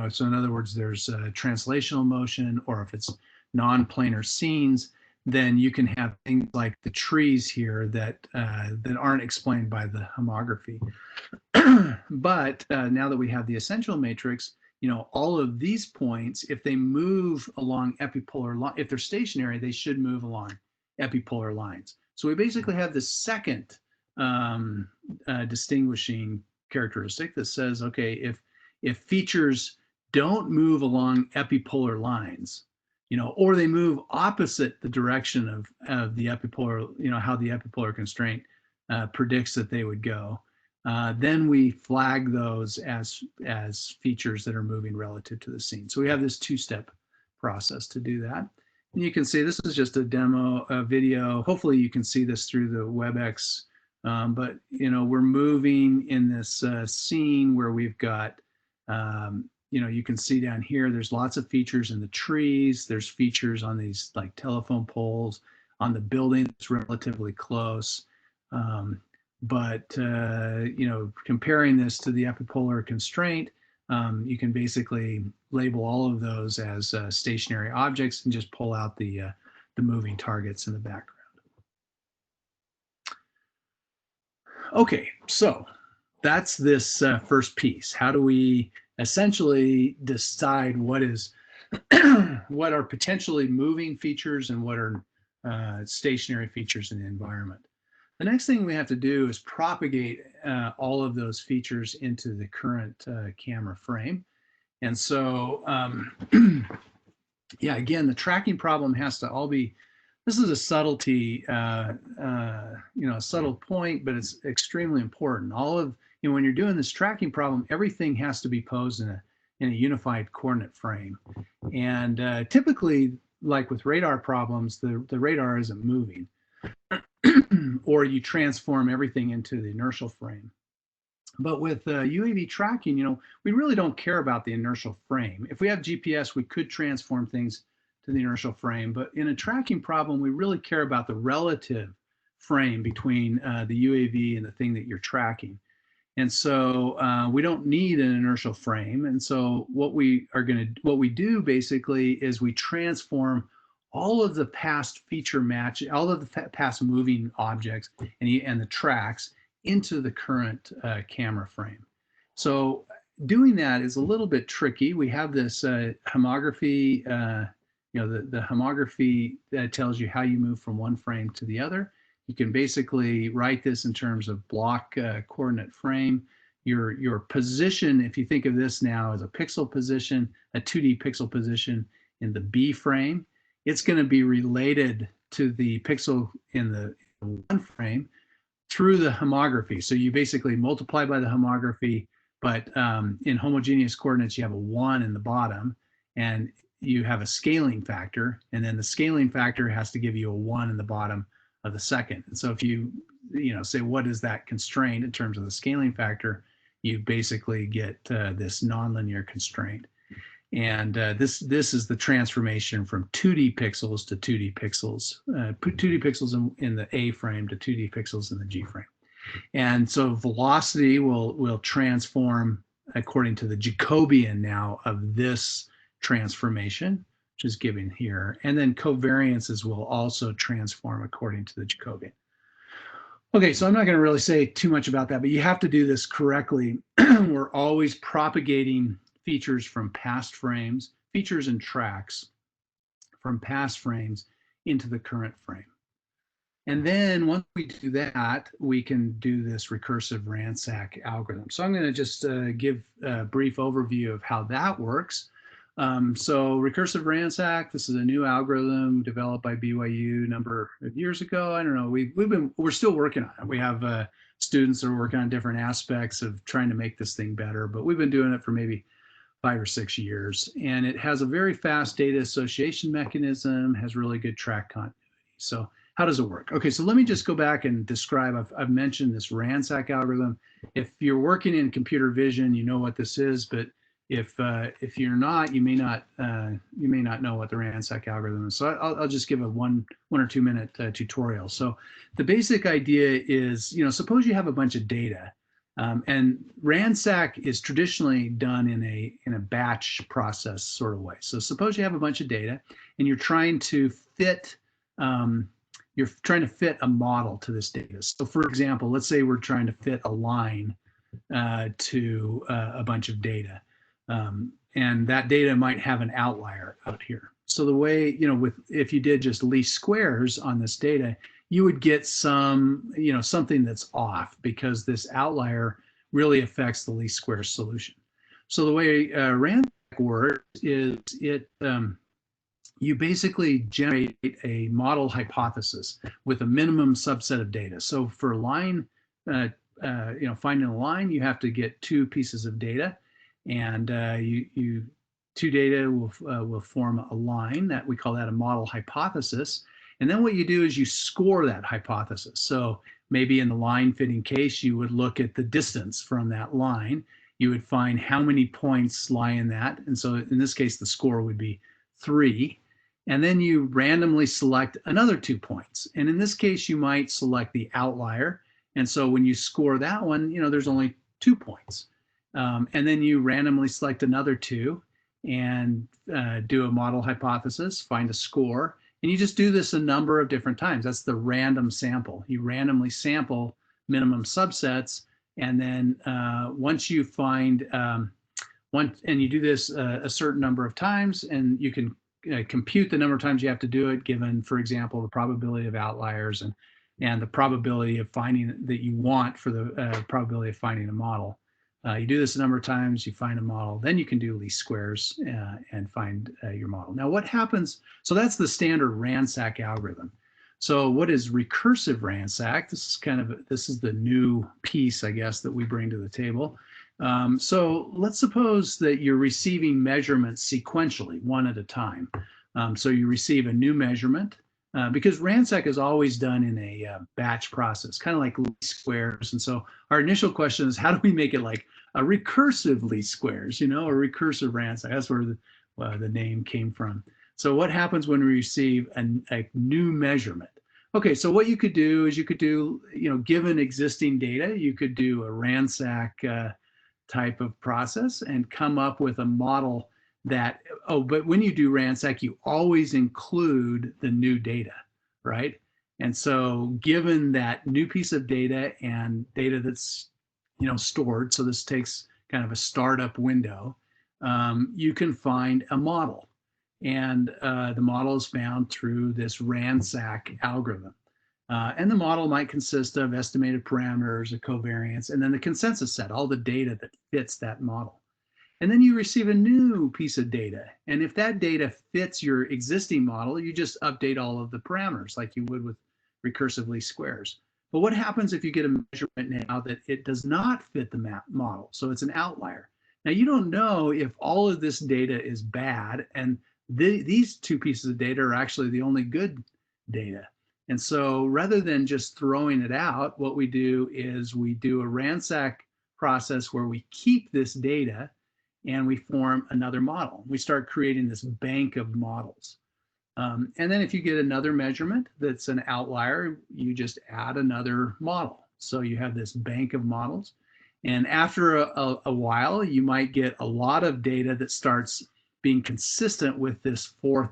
so in other words, there's translational motion, or if it's non-planar scenes, then you can have things like the trees here that that aren't explained by the homography. But now that we have the essential matrix, you know, all of these points, if they move along epipolar line, if they're stationary, they should move along epipolar lines. So we basically have this second distinguishing characteristic that says, okay, if features don't move along epipolar lines, you know, or they move opposite the direction of the epipolar, you know, how the epipolar constraint predicts that they would go, then we flag those as features that are moving relative to the scene. So we have this two-step process to do that. And you can see this is just a demo, a video. Hopefully you can see this through the WebEx. But you know, we're moving in this scene where we've got, you know, you can see down here, there's lots of features in the trees. There's features on these like telephone poles, on the building that's relatively close. But you know, comparing this to the epipolar constraint, you can basically label all of those as stationary objects and just pull out the moving targets in the background. Okay, so that's this first piece. How do we essentially decide what is what are potentially moving features and what are stationary features in the environment? The next thing we have to do is propagate all of those features into the current camera frame. And so, yeah, again, the tracking problem has to all be, this is a subtlety, you know, a subtle point, but it's extremely important. All of, you know, when you're doing this tracking problem, everything has to be posed in a unified coordinate frame. And typically, like with radar problems, the radar isn't moving. Or you transform everything into the inertial frame. But with UAV tracking, you know, we really don't care about the inertial frame. If we have GPS, we could transform things to the inertial frame. But in a tracking problem, we really care about the relative frame between the UAV and the thing that you're tracking. And so we don't need an inertial frame. And so what we do basically is we transform all of the past feature match, all of the past moving objects and the tracks into the current camera frame. So doing that is a little bit tricky. We have this homography, you know, the homography that tells you how you move from one frame to the other. You can basically write this in terms of block coordinate frame. Your position, if you think of this now as a pixel position, a 2D pixel position in the B frame, it's going to be related to the pixel in the one frame through the homography. So you basically multiply by the homography, but in homogeneous coordinates, you have a 1 in the bottom, and you have a scaling factor, and then the scaling factor has to give you a 1 in the bottom of the second. And so if you know, say, what is that constraint in terms of the scaling factor, you basically get this nonlinear constraint. And this is the transformation from 2D pixels to 2D pixels, 2D pixels in the A frame to 2D pixels in the G frame. And so velocity will transform according to the Jacobian now of this transformation, which is given here. And then covariances will also transform according to the Jacobian. Okay, so I'm not going to really say too much about that, but you have to do this correctly. We're always propagating features from past frames, features and tracks from past frames into the current frame. And then once we do that, we can do this Recursive-RANSAC algorithm. So I'm going to just give a brief overview of how that works. So Recursive-RANSAC, this is a new algorithm developed by BYU a number of years ago. I don't know, we're still working on it. We have students that are working on different aspects of trying to make this thing better, but we've been doing it for maybe 5 or 6 years. And it has a very fast data association mechanism, has really good track continuity. So how does it work? Okay, so let me just go back and describe, I've mentioned this RANSAC algorithm. If you're working in computer vision, you know what this is, but if you're not, you may not know what the RANSAC algorithm is. So I'll just give a one or 2 minute tutorial. So the basic idea is, you know, suppose you have a bunch of data, and RANSAC is traditionally done in a batch process sort of way. So suppose you have a bunch of data and you're trying to fit you're trying to fit a model to this data. So for example, let's say we're trying to fit a line to a bunch of data. And that data might have an outlier out here. So the way, if you did just least squares on this data, you would get some, something that's off because this outlier really affects the least squares solution. So the way RANSAC works is you basically generate a model hypothesis with a minimum subset of data. So for line, finding a line, you have to get two pieces of data, and two data will form a line that we call that a model hypothesis. And then what you do is you score that hypothesis. So maybe in the line fitting case, you would look at the distance from that line. You would find how many points lie in that. And so in this case, the score would be 3. And then you randomly select another 2 points. And in this case, you might select the outlier. And so when you score that one, there's only 2 points. And then you randomly select another 2 and do a model hypothesis, find a score. And you just do this a number of different times. That's the random sample. You randomly sample minimum subsets. And then once you find and you do this a certain number of times, and you can compute the number of times you have to do it, given, for example, the probability of outliers and the probability of finding that you want for the probability of finding a model. You do this a number of times, you find a model, then you can do least squares and find your model. Now what happens, so that's the standard RANSAC algorithm. So what is Recursive-RANSAC? This is the new piece, I guess, that we bring to the table. So let's suppose that you're receiving measurements sequentially, one at a time. So you receive a new measurement, because RANSAC is always done in a batch process, kind of like least squares. And so our initial question is, how do we make it like a recursive least squares, a recursive RANSAC? That's where the name came from. So what happens when we receive a new measurement? Okay, so what you could do is given existing data, you could do a RANSAC type of process and come up with a model that, but when you do RANSAC, you always include the new data, right? And so given that new piece of data and data that's, stored, so this takes kind of a startup window, you can find a model. And the model is found through this RANSAC algorithm. And the model might consist of estimated parameters, a covariance, and then the consensus set, all the data that fits that model. And then you receive a new piece of data. And if that data fits your existing model, you just update all of the parameters like you would with recursive least squares. But what happens if you get a measurement now that it does not fit the model? So it's an outlier. Now you don't know if all of this data is bad and these two pieces of data are actually the only good data. And so rather than just throwing it out, what we do is we do a RANSAC process where we keep this data and we form another model. We start creating this bank of models. And then if you get another measurement that's an outlier, you just add another model. So you have this bank of models. And after a while, you might get a lot of data that starts being consistent with this fourth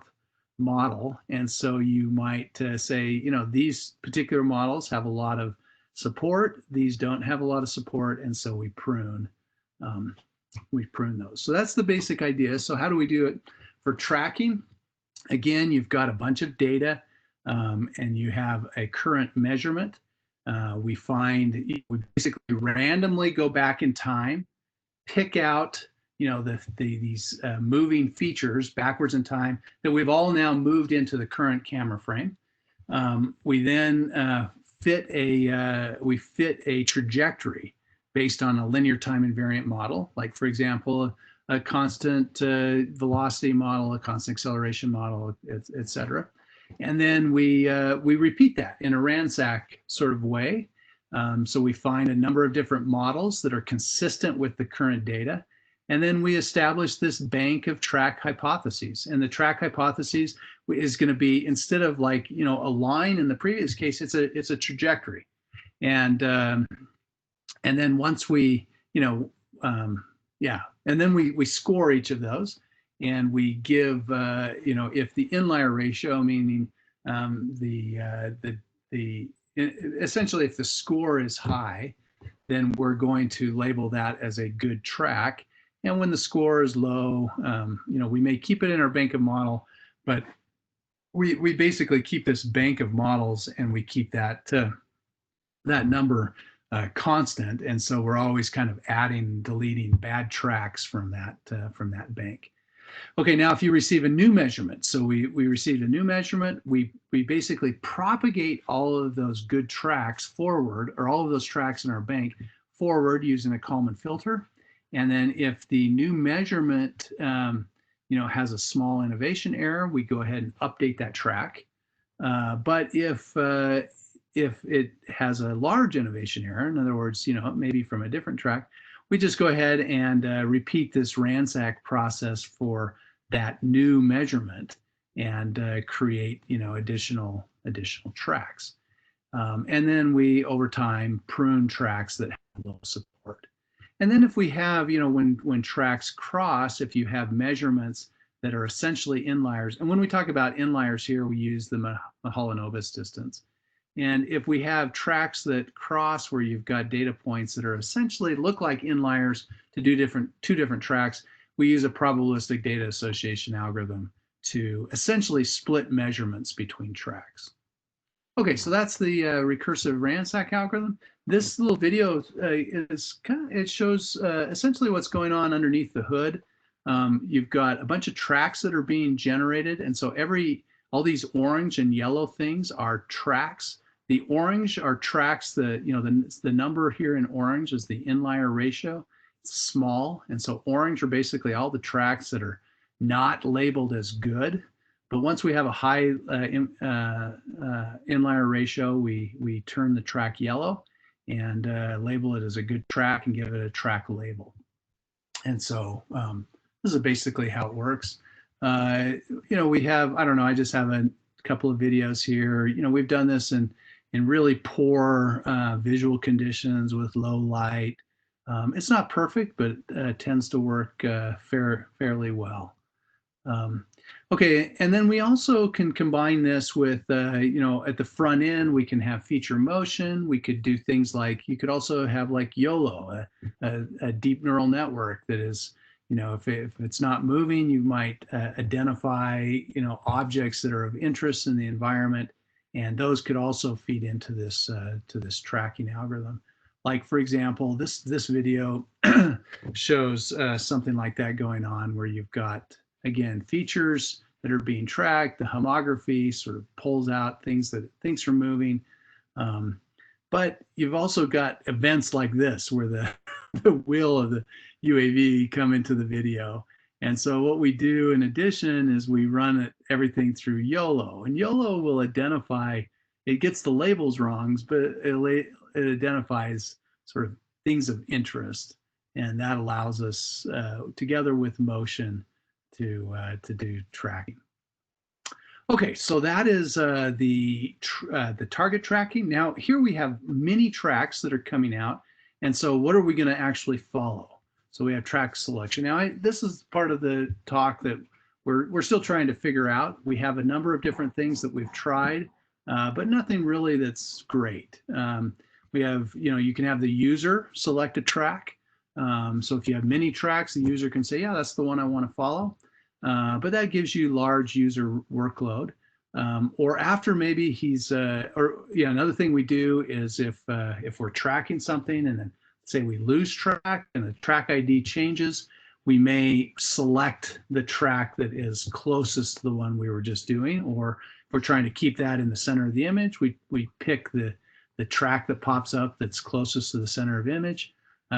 model. And so you might say, these particular models have a lot of support. These don't have a lot of support. And so we prune those. So that's the basic idea. So how do we do it for tracking? Again, you've got a bunch of data and you have a current measurement. We basically randomly go back in time, pick out these moving features backwards in time that we've all now moved into the current camera frame. We then fit a trajectory based on a linear time invariant model, like for example, a constant velocity model, a constant acceleration model, et cetera. And then we repeat that in a RANSAC sort of way. So we find a number of different models that are consistent with the current data. And then we establish this bank of track hypotheses. And the track hypotheses is going to be, instead of like, a line in the previous case, it's a trajectory. And then once we, and then we score each of those, and we give, if the inlier ratio, meaning essentially, if the score is high, then we're going to label that as a good track. And when the score is low, we may keep it in our bank of model, but we basically keep this bank of models and we keep that number constant. And so we're always kind of adding, deleting bad tracks from that bank. Okay, now if you receive a new measurement, so we received a new measurement, we basically propagate all of those good tracks forward, or all of those tracks in our bank forward using a Kalman filter. And then if the new measurement has a small innovation error, we go ahead and update that track. But if it has a large innovation error, in other words, maybe from a different track, we just go ahead and repeat this RANSAC process for that new measurement and create, additional tracks. And then we, over time, prune tracks that have low support. And then if we have, when tracks cross, if you have measurements that are essentially inliers, and when we talk about inliers here, we use the Mahalanobis distance. And if we have tracks that cross where you've got data points that are essentially look like inliers to do two different tracks, we use a probabilistic data association algorithm to essentially split measurements between tracks. Okay, so that's the Recursive-RANSAC algorithm. This little video it shows essentially what's going on underneath the hood. You've got a bunch of tracks that are being generated, and so all these orange and yellow things are tracks. The orange are tracks that, the number here in orange is the inlier ratio. It's small, and so orange are basically all the tracks that are not labeled as good. But once we have a high inlier ratio, we turn the track yellow and label it as a good track and give it a track label. And so this is basically how it works. We have, I don't know, I just have a couple of videos here. We've done this in really poor visual conditions with low light. It's not perfect, but tends to work fairly well. Okay, and then we also can combine this with, at the front end, we can have feature motion. We could do things like, you could also have like YOLO, a deep neural network that is, if it's not moving, you might identify, objects that are of interest in the environment, and those could also feed into this tracking algorithm. Like, for example, this video shows something like that going on, where you've got, again, features that are being tracked. The homography sort of pulls out things that it thinks are moving. But you've also got events like this, where the wheel of the UAV come into the video. And so what we do in addition is we run everything through YOLO. And YOLO will identify, it gets the labels wrong, but it identifies sort of things of interest. And that allows us, together with motion, to do tracking. Okay, so that is the target tracking. Now here we have many tracks that are coming out, and so what are we going to actually follow? So we have track selection. Now this is part of the talk that we're still trying to figure out. We have a number of different things that we've tried, but nothing really that's great. We have, you can have the user select a track. So if you have many tracks, the user can say, yeah, that's the one I want to follow. But that gives you large user workload. Or after maybe another thing we do is if we're tracking something and then say we lose track and the track ID changes, we may select the track that is closest to the one we were just doing. Or if we're trying to keep that in the center of the image, we pick the track that pops up that's closest to the center of image.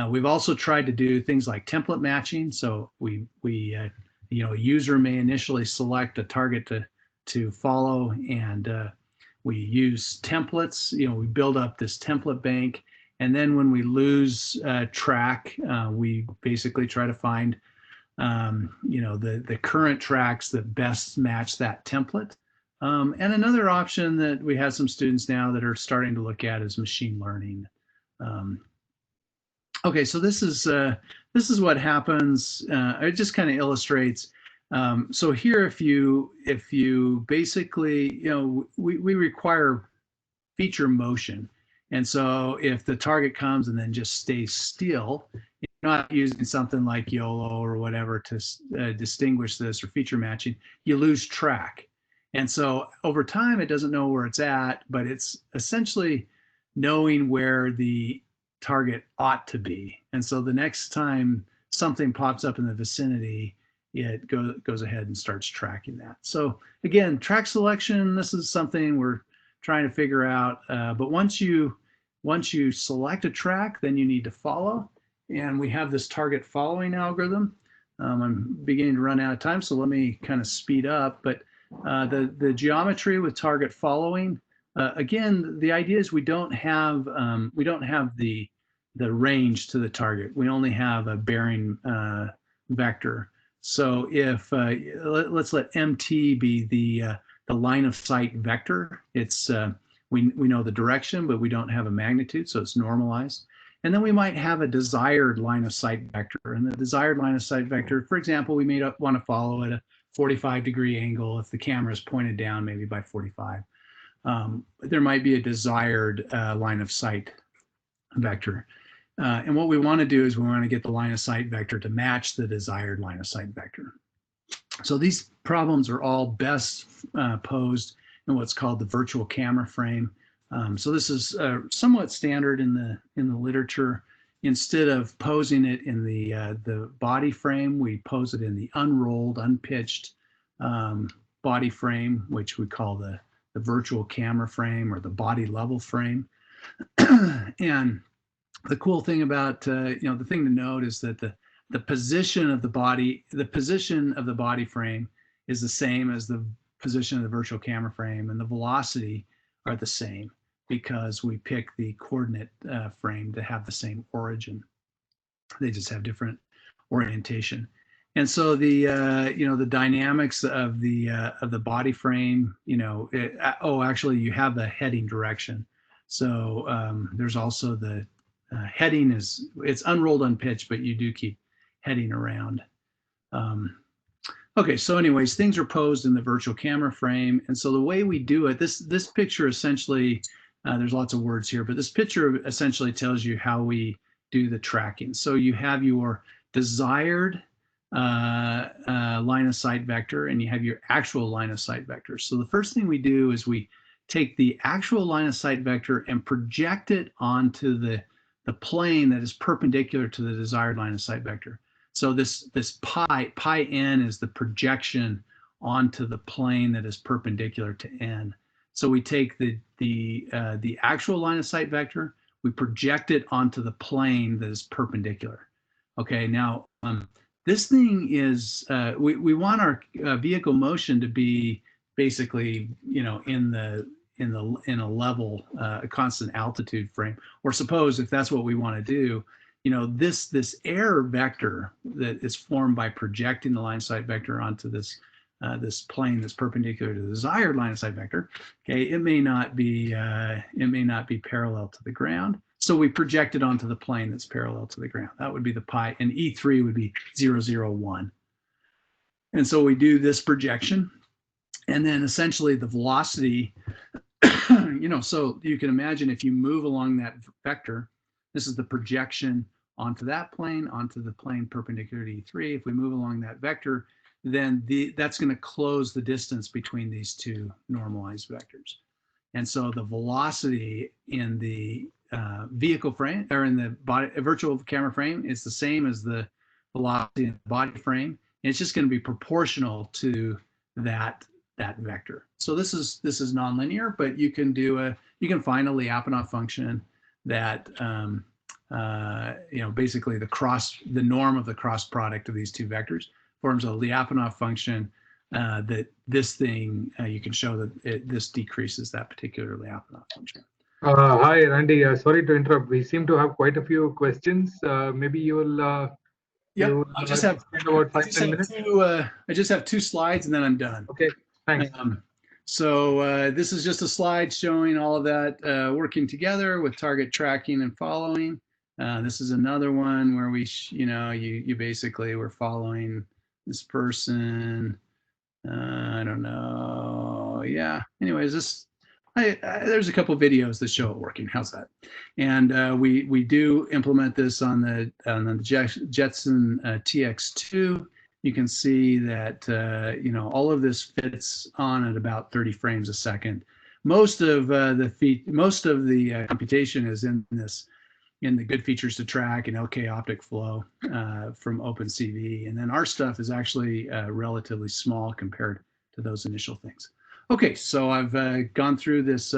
We've also tried to do things like template matching. So a user may initially select a target to follow, and we use templates. We build up this template bank, and then when we lose track, we basically try to find the current tracks that best match that template. And another option that we have some students now that are starting to look at is machine learning. Okay, so this is what happens. It just kind of illustrates So here, if you basically, we require feature motion. And so if the target comes and then just stays still, you're not using something like YOLO or whatever to distinguish this, or feature matching, you lose track. And so over time, it doesn't know where it's at, but it's essentially knowing where the target ought to be. And so the next time something pops up in the vicinity, it goes ahead and starts tracking that. So again, track selection, this is something we're trying to figure out. But once you select a track, then you need to follow. And we have this target following algorithm. I'm beginning to run out of time, so let me kind of speed up. But the geometry with target following, again, the idea is we don't have the range to the target. We only have a bearing vector. So if let's let MT be the line of sight vector. It's we know the direction, but we don't have a magnitude, so it's normalized. And then we might have a desired line of sight vector. And the desired line of sight vector, for example, we may want to follow at a 45-degree angle if the camera is pointed down, maybe by 45. There might be a desired line of sight vector. And what we want to do is we want to get the line of sight vector to match the desired line of sight vector. So these problems are all best posed in what's called the virtual camera frame. So this is somewhat standard in the literature. Instead of posing it in the body frame, we pose it in the unrolled, unpitched body frame, which we call the virtual camera frame or the body level frame. And the cool thing about the thing to note is that the position of the body frame is the same as the position of the virtual camera frame, and the velocity are the same because we pick the coordinate frame to have the same origin. They just have different orientation. And so the dynamics of the body frame, actually you have the heading direction. So there's also the heading it's unrolled, unpitched, but you do keep heading around. Okay, so anyways, things are posed in the virtual camera frame. And so the way we do it, this picture essentially, there's lots of words here, but this picture essentially tells you how we do the tracking. So you have your desired line of sight vector, and you have your actual line of sight vector. So the first thing we do is we take the actual line of sight vector and project it onto the plane that is perpendicular to the desired line of sight vector. So this pi n is the projection onto the plane that is perpendicular to n. So we take the actual line of sight vector, we project it onto the plane that is perpendicular. Okay, now this thing is we want our vehicle motion to be basically in a level, a constant altitude frame. Or suppose if that's what we want to do, this error vector that is formed by projecting the line of sight vector onto this plane that's perpendicular to the desired line of sight vector. Okay, it may not be parallel to the ground. So we project it onto the plane that's parallel to the ground. That would be the pi, and E3 would be 0, 0, 1. And so we do this projection, and then essentially the velocity, so you can imagine if you move along that vector, this is the projection onto that plane, onto the plane perpendicular to E3. If we move along that vector, then that's going to close the distance between these two normalized vectors. And so the velocity in the vehicle frame, or in the virtual camera frame, is the same as the velocity in the body frame. And it's just going to be proportional to that vector. So this is nonlinear, but you can find a Lyapunov function that basically the norm of the cross product of these two vectors forms a Lyapunov function that this thing you can show that this decreases that particular Lyapunov function. Hi, Randy. Sorry to interrupt. We seem to have quite a few questions. Maybe you'll. I just have about 5-10 minutes. I just have 2 slides and then I'm done. Okay, thanks. So this is just a slide showing all of that working together with target tracking and following. This is another one where we, you basically were following this person, I don't know. Yeah. Anyways, there's a couple videos that show it working. How's that? And we do implement this on the Jetson TX2. You can see that all of this fits on at about 30 frames a second. Most of the computation is in the good features to track and OK optic flow from OpenCV. And then our stuff is actually relatively small compared to those initial things. Okay, so I've gone through this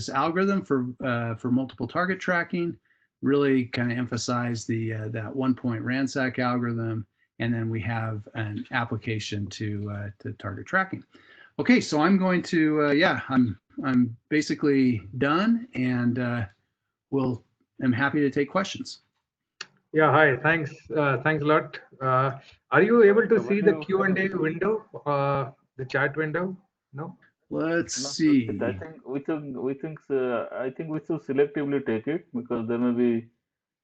algorithm for multiple target tracking, really kind of emphasize that 1-point RANSAC algorithm, and then we have an application to target tracking. Okay, so I'm going to I'm basically done, and I'm happy to take questions. Yeah, hi. Thanks a lot. Are you able to see the Q&A window, the chat window? No. Let's see. I think we should selectively take it because there may be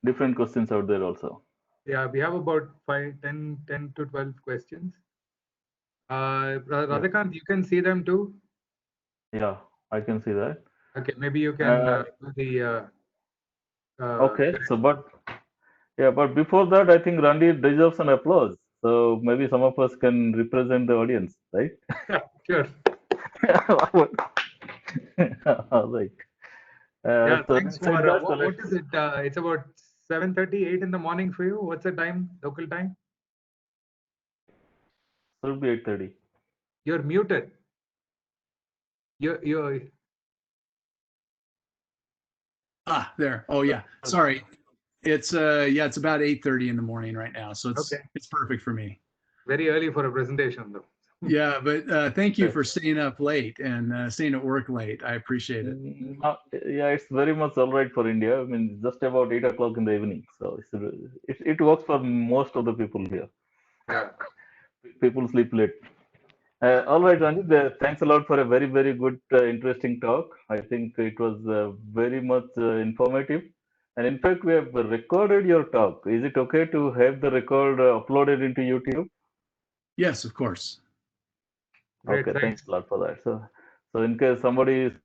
different questions out there also. Yeah, we have about 10 to 12 questions. Radhakant, you can see them too? Yeah, I can see that. Okay, maybe you can do the. Okay, so but before that, I think Randy deserves an applause. So maybe some of us can represent the audience, right? Yeah, sure. All right. Yeah, So thanks for what is it? It's about 7:38 in the morning for you. What's the time, local time? It'll be 8:30. You're muted. You're. Ah, there. Oh yeah. Sorry. It's it's about 8:30 in the morning right now, so it's perfect for me. Very early for a presentation, though. Yeah, but thank you for staying up late and staying at work late. I appreciate it. Yeah, it's very much all right for India. I mean, just about 8 o'clock in the evening. So it works for most of the people here. Yeah. People sleep late. All right, Ranjit, thanks a lot for a very, very good, interesting talk. I think it was very much informative. And in fact, we have recorded your talk. Is it okay to have the record uploaded into YouTube? Yes, of course. Great, Okay, thanks a lot for that. So in case someone in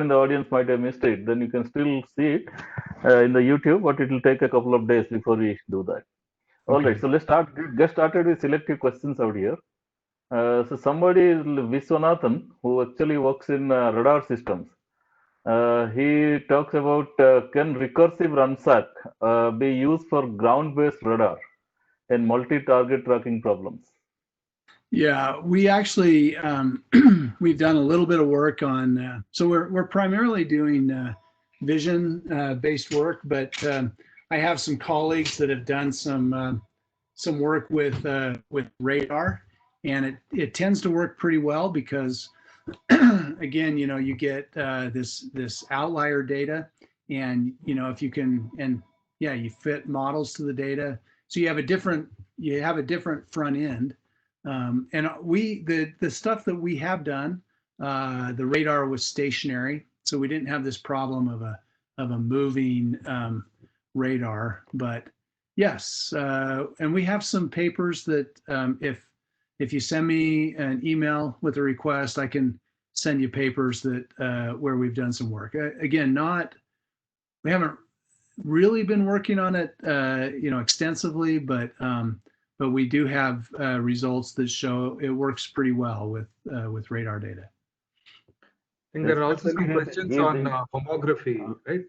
the audience might have missed it, then you can still see it in the YouTube, but it will take a couple of days before we do that. All right, so let's get started with selective questions out here. So somebody is Viswanathan, who actually works in radar systems. He talks about can Recursive-RANSAC be used for ground-based radar and multi-target tracking problems? Yeah, we actually we've done a little bit of work on. So we're primarily doing vision based work, but I have some colleagues that have done some work with radar, and it tends to work pretty well because again, you get this outlier data, and if you can, and yeah, you fit models to the data, so you have a different front end. And the stuff that we have done, the radar was stationary, so we didn't have this problem of a moving radar. But yes, and we have some papers that if you send me an email with a request, I can send you papers that where we've done some work. Again, we haven't really been working on it, extensively, but we do have results that show it works pretty well with radar data. I think there are also some questions on homography, right?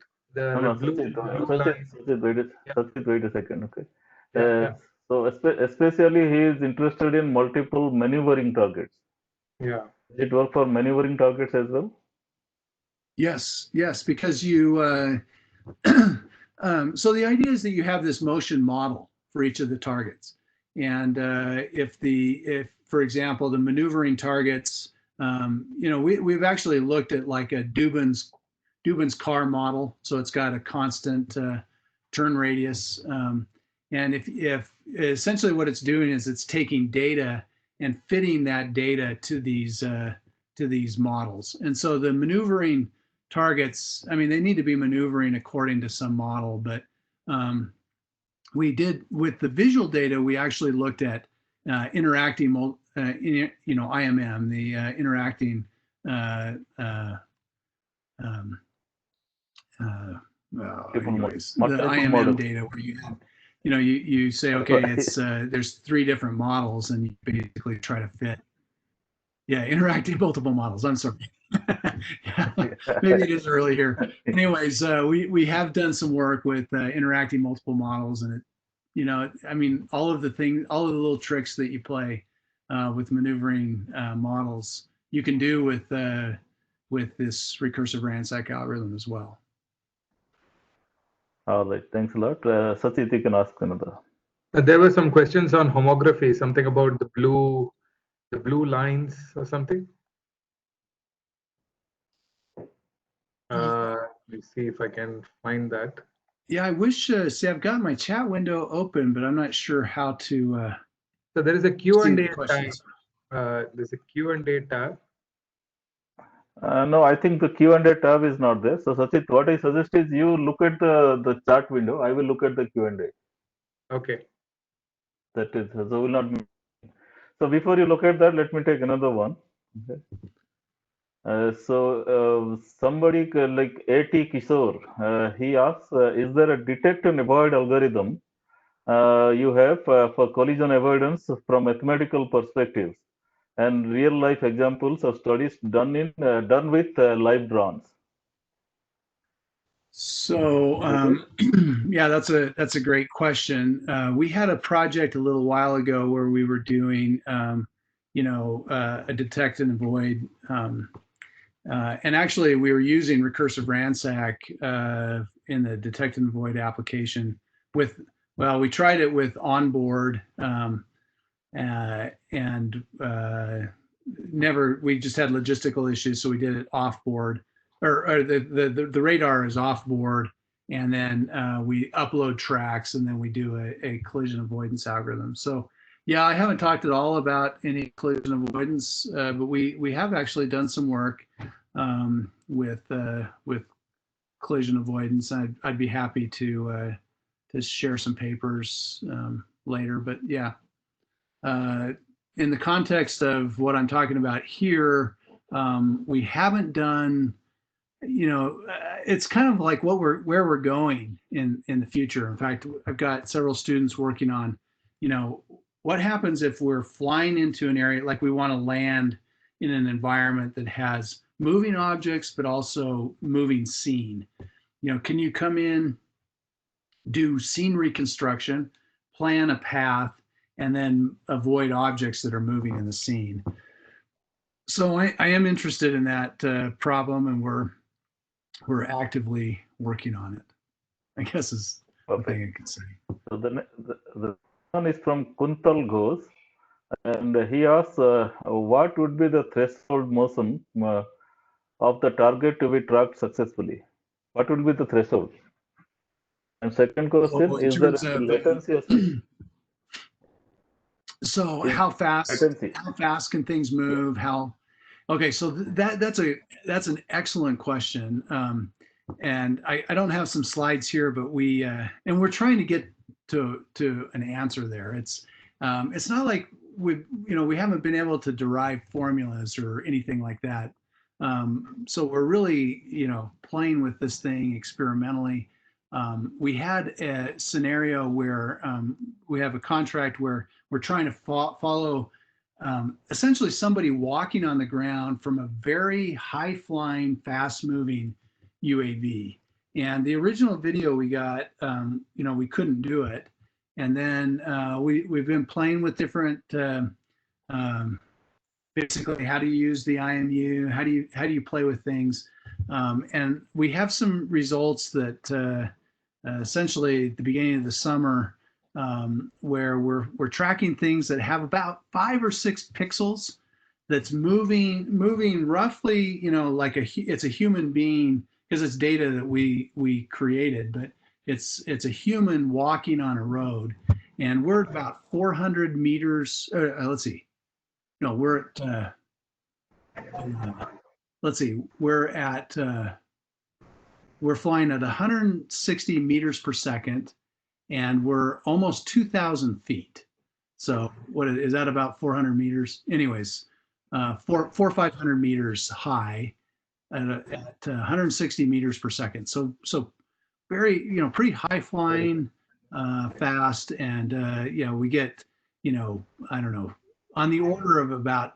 Sachit, wait a second, okay? So especially he is interested in multiple maneuvering targets. Yeah. Does it work for maneuvering targets as well? Yes, because you. So the idea is that you have this motion model for each of the targets, and if for example the maneuvering targets, we've actually looked at like a Dubin's car model, so it's got a constant turn radius, and if essentially what it's doing is it's taking data and fitting that data to these models, and so the maneuvering targets, I mean, they need to be maneuvering according to some model, but we did with the visual data, we actually looked at interacting, IMM, the interacting anyways, the IMM data where you have, you say, okay, it's there's 3 different models, and you basically try to fit. Yeah, interacting multiple models. I'm sorry. Yeah, maybe it is early here. Anyways, we have done some work with interacting multiple models, and I mean, all of the little tricks that you play with maneuvering models, you can do with this recursive-RANSAC algorithm as well. All right, thanks a lot. Sachit, you can ask another. There were some questions on homography, something about the blue lines or something. Let's see if I can find that. Yeah, I wish, see, I've got my chat window open, but I'm not sure how to. So there is a Q&A tab. There's a Q&A tab. No, I think the Q&A tab is not there. So Sachit, what I suggest is you look at the chat window. I will look at the Q&A. Okay. That is, so will not. So before you look at that, let me take another one. Okay. Somebody like A.T. Kishore, he asks, is there a detect and avoid algorithm you have for collision avoidance from mathematical perspectives and real life examples of studies done with live drones? So yeah, that's a great question. We had a project a little while ago where we were doing a detect and avoid, and actually we were using Recursive-RANSAC in the detect and avoid application we tried it with onboard and we just had logistical issues, so we did it off board. Or the radar is off board, and then we upload tracks, and then we do a collision avoidance algorithm. So yeah, I haven't talked at all about any collision avoidance, but we have actually done some work with collision avoidance. I'd be happy to share some papers later. But yeah, in the context of what I'm talking about here, we haven't done. It's kind of like where we're going in the future. In fact, I've got several students working on, what happens if we're flying into an area, like we want to land in an environment that has moving objects, but also moving scene. Can you come in, do scene reconstruction, plan a path, and then avoid objects that are moving in the scene? So I am interested in that problem, and we're actively working on it, I guess is the thing I can say. So the one is from Kuntal Ghosh, and he asks, what would be the threshold motion of the target to be tracked successfully? What would be the threshold? And second question, is there a latency associated? So how fast can things move? Okay, so that's an excellent question. And I don't have some slides here, but we're trying to get to an answer there. It's not like we haven't been able to derive formulas or anything like that. So we're really playing with this thing experimentally. We had a scenario where we have a contract where we're trying to follow essentially somebody walking on the ground from a very high flying, fast moving UAV. And the original video we got, we couldn't do it. And then we've been playing with different, basically how do you use the IMU? How do you play with things? And we have some results that essentially at the beginning of the summer, where we're tracking things that have about 5 or 6 pixels that's moving roughly, like it's a human being, because it's data that we created, but it's a human walking on a road, and we're at about 400 meters. Let's see. No, we're at. Let's see. We're flying at 160 meters per second, and we're almost 2,000 feet. So what is that, about 400 meters? Anyways, 400 or 500 meters high at 160 meters per second. So very, pretty high flying, fast, and we get, I don't know, on the order of about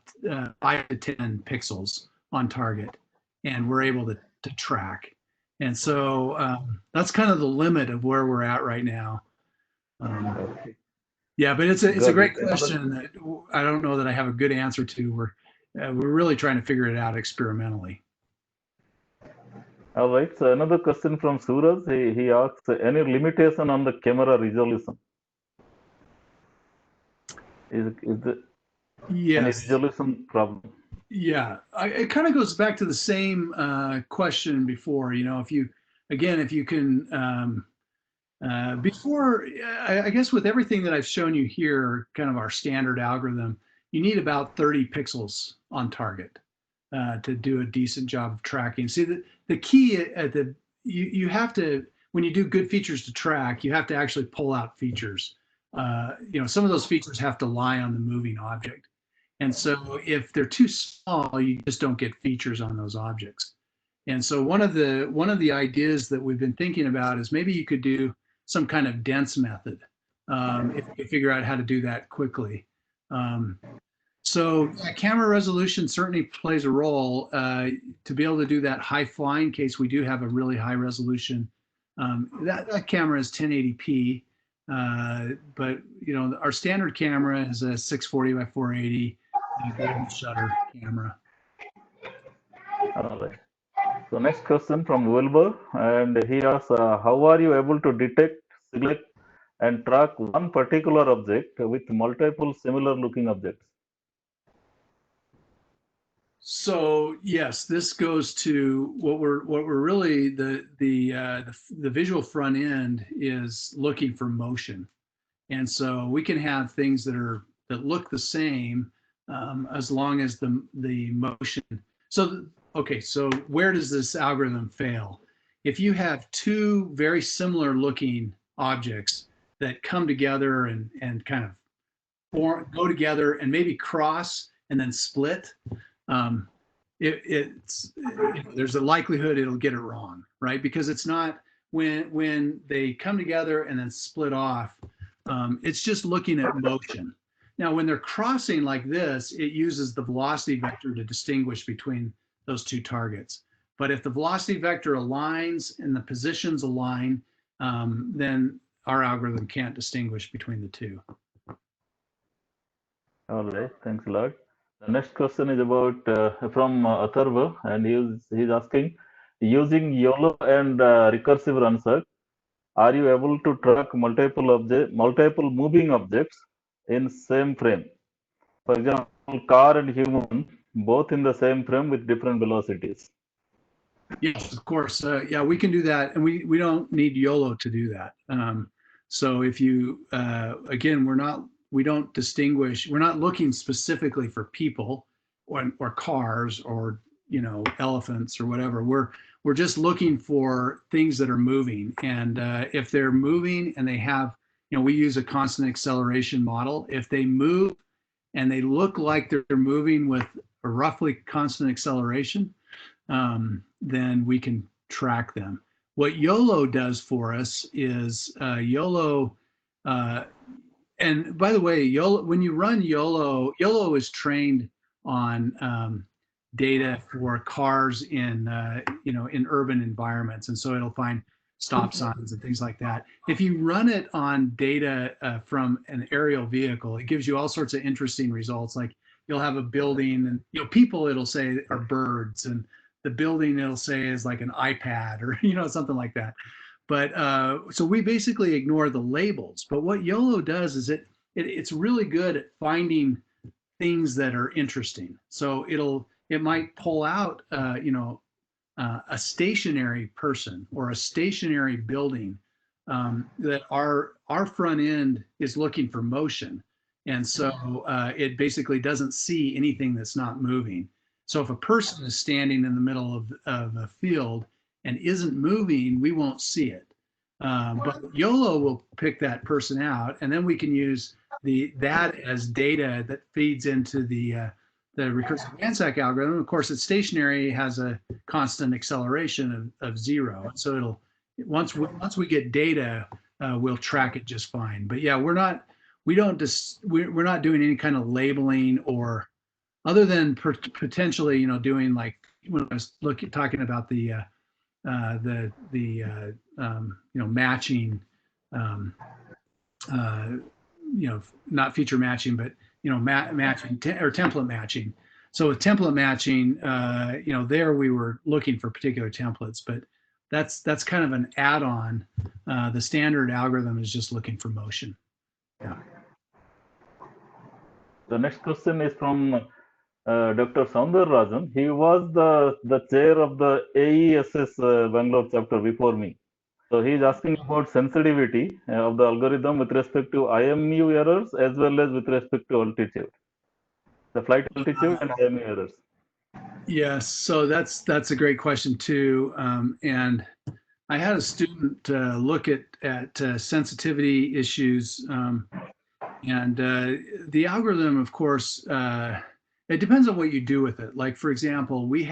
5 to 10 pixels on target, and we're able to track. And so that's kind of the limit of where we're at right now. Yeah, but it's a great question that I don't know that I have a good answer to. We're really trying to figure it out experimentally. All right. So another question from Suraj. He asks, any limitation on the camera resolution? Is there any resolution problem? Yeah, it kind of goes back to the same question before. If you can, before, I guess with everything that I've shown you here, kind of our standard algorithm, you need about 30 pixels on target to do a decent job of tracking. See, the key at you have to, when you do good features to track, you have to actually pull out features. Some of those features have to lie on the moving object. And so if they're too small, you just don't get features on those objects. And so one of the ideas that we've been thinking about is maybe you could do some kind of dense method if you figure out how to do that quickly. So camera resolution certainly plays a role. To be able to do that high flying case, we do have a really high resolution. That camera is 1080p, but our standard camera is a 640 by 480 golden shutter camera. All right. So next question from Wilbur, and he asks, how are you able to detect, select, and track one particular object with multiple similar looking objects? So yes, this goes to what we're really the visual front end is looking for motion, and so we can have things that look the same as long as the motion. So okay, so where does this algorithm fail? If you have two very similar looking objects that come together and kind of go together and maybe cross and then split, there's a likelihood it'll get it wrong, right? Because it's not, when they come together and then split off, it's just looking at motion. Now, when they're crossing like this, it uses the velocity vector to distinguish between those two targets. But if the velocity vector aligns and the positions align, then our algorithm can't distinguish between the two. All right, thanks a lot. The next question is about from Atharva, and he's asking, using YOLO and Recursive-RANSAC, are you able to track multiple moving objects in same frame? For example, car and human, both in the same frame with different velocities. Yes, of course. Yeah, we can do that, and we don't need YOLO to do that. So if you again, we don't distinguish. We're not looking specifically for people or cars or elephants or whatever. We're just looking for things that are moving, and if they're moving and they have, we use a constant acceleration model. If they move and they look like they're moving with a roughly constant acceleration, then we can track them. What YOLO does for us is YOLO, and by the way, YOLO, when you run YOLO, YOLO is trained on data for cars in in urban environments, and so it'll find stop signs and things like that. If you run it on data from an aerial vehicle, it gives you all sorts of interesting results. Like you'll have a building, and people it'll say are birds, and the building it'll say is like an iPad or something like that. But so we basically ignore the labels. But what YOLO does is it's really good at finding things that are interesting. So it might pull out a stationary person or a stationary building that our front end is looking for motion, and so it basically doesn't see anything that's not moving. So if a person is standing in the middle of a field and isn't moving, we won't see it. But YOLO will pick that person out, and then we can use that as data that feeds into the Recursive-RANSAC algorithm. Of course, it's stationary, has a constant acceleration of 0. So it'll once we get data, we'll track it just fine. But yeah, we're not doing any kind of labeling, or other than potentially, doing, like when I was talking about the matching, not feature matching, but matching or template matching. So with template matching, there we were looking for particular templates, but that's kind of an add-on. The standard algorithm is just looking for motion. Yeah. The next question is from Dr. Soundararajan. He was the chair of the AESS Bangalore chapter before me. So he is asking about sensitivity of the algorithm with respect to IMU errors as well as with respect to altitude, the flight altitude and IMU errors. Yes, so that's a great question too. And I had a student look at sensitivity issues, and the algorithm, of course, it depends on what you do with it. Like, for example, we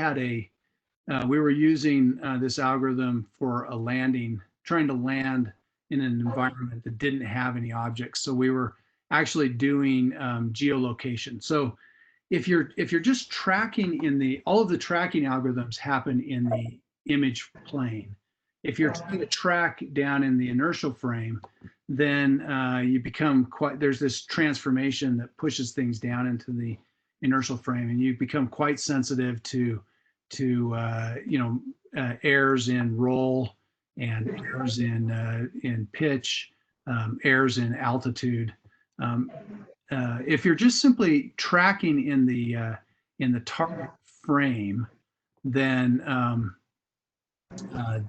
were using this algorithm for a landing, trying to land in an environment that didn't have any objects. So we were actually doing geolocation. So if you're just tracking all of the tracking algorithms happen in the image plane. If you're trying to track down in the inertial frame, then you become there's this transformation that pushes things down into the inertial frame, and you become quite sensitive to errors in roll and errors in pitch, errors in altitude. If you're just simply tracking in the target frame, then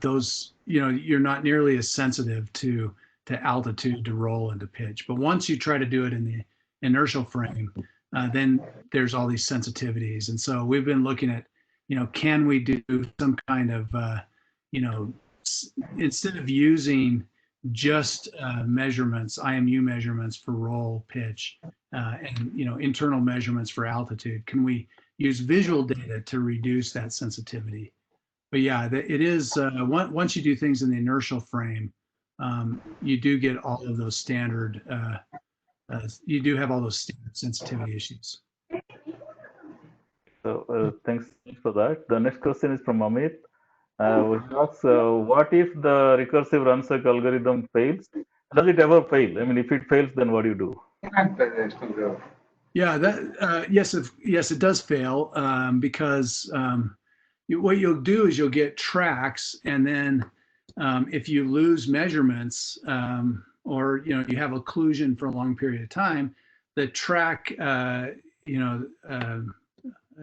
those, you're not nearly as sensitive to altitude, to roll, and to pitch. But once you try to do it in the inertial frame, then there's all these sensitivities. And so we've been looking at, can we do some kind of, instead of using just measurements, IMU measurements for roll, pitch, and internal measurements for altitude, can we use visual data to reduce that sensitivity? But yeah, it is, once you do things in the inertial frame, you do get all of those standard, you do have all those standard sensitivity issues. So thanks for that. The next question is from Amit. He asks, what if the Recursive-RANSAC algorithm fails? Does it ever fail? I mean, if it fails, then what do you do? Yeah, yes, it does fail, because what you'll do is you'll get tracks, and then if you lose measurements, or you have occlusion for a long period of time, the track,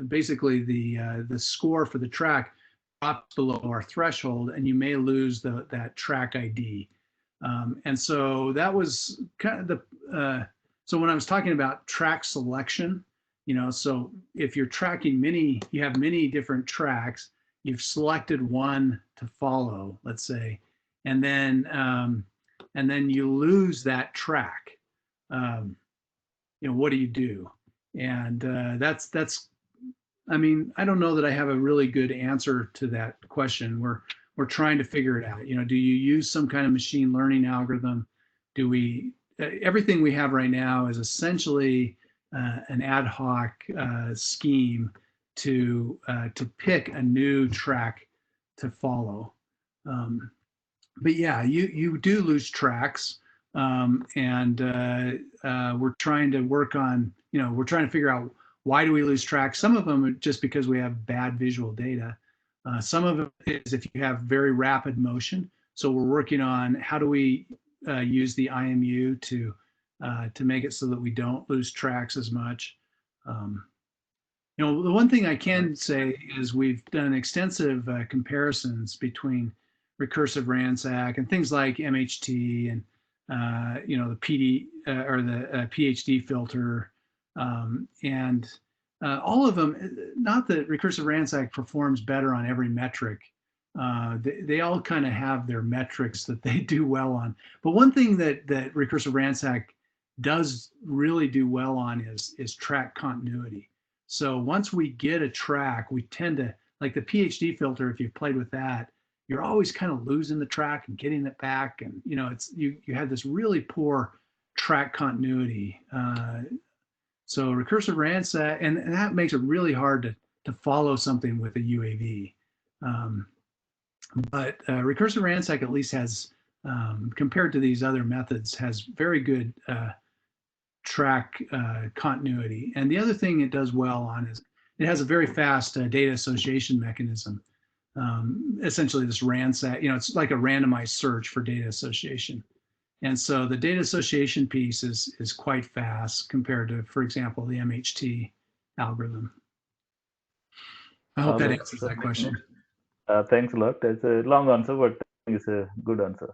basically the score for the track drops below our threshold, and you may lose that track ID. And so that was kind of so when I was talking about track selection, so if you're tracking you have many different tracks, you've selected one to follow, let's say, and then you lose that track. What do you do? And that's I mean, I don't know that I have a really good answer to that question. We're trying to figure it out. Do you use some kind of machine learning algorithm? Do we? Everything we have right now is essentially an ad hoc scheme to pick a new track to follow. But yeah, you do lose tracks, and we're trying to work on. We're trying to figure out, why do we lose track? Some of them are just because we have bad visual data. Some of it is if you have very rapid motion. So we're working on how do we use the IMU to make it so that we don't lose tracks as much. The one thing I can say is we've done extensive comparisons between Recursive-RANSAC and things like MHT and the PD or the PhD filter. And all of them, not that Recursive-RANSAC performs better on every metric They all kind of have their metrics that they do well on. But one thing that Recursive-RANSAC does really do well on is track continuity. So once we get a track, we tend to, like the PhD filter, if you've played with that, you're always kind of losing the track and getting it back. And, you know, it's you have this really poor track continuity. So Recursive-RANSAC, and that makes it really hard to follow something with a UAV. But Recursive-RANSAC at least has, compared to these other methods, has very good track continuity. And the other thing it does well on is it has a very fast data association mechanism. Essentially this RANSAC, you know, it's like a randomized search for data association. And so the data association piece is quite fast compared to, for example, the MHT algorithm. I hope that answers that question. Thanks a lot. It's a long answer, but it's a good answer.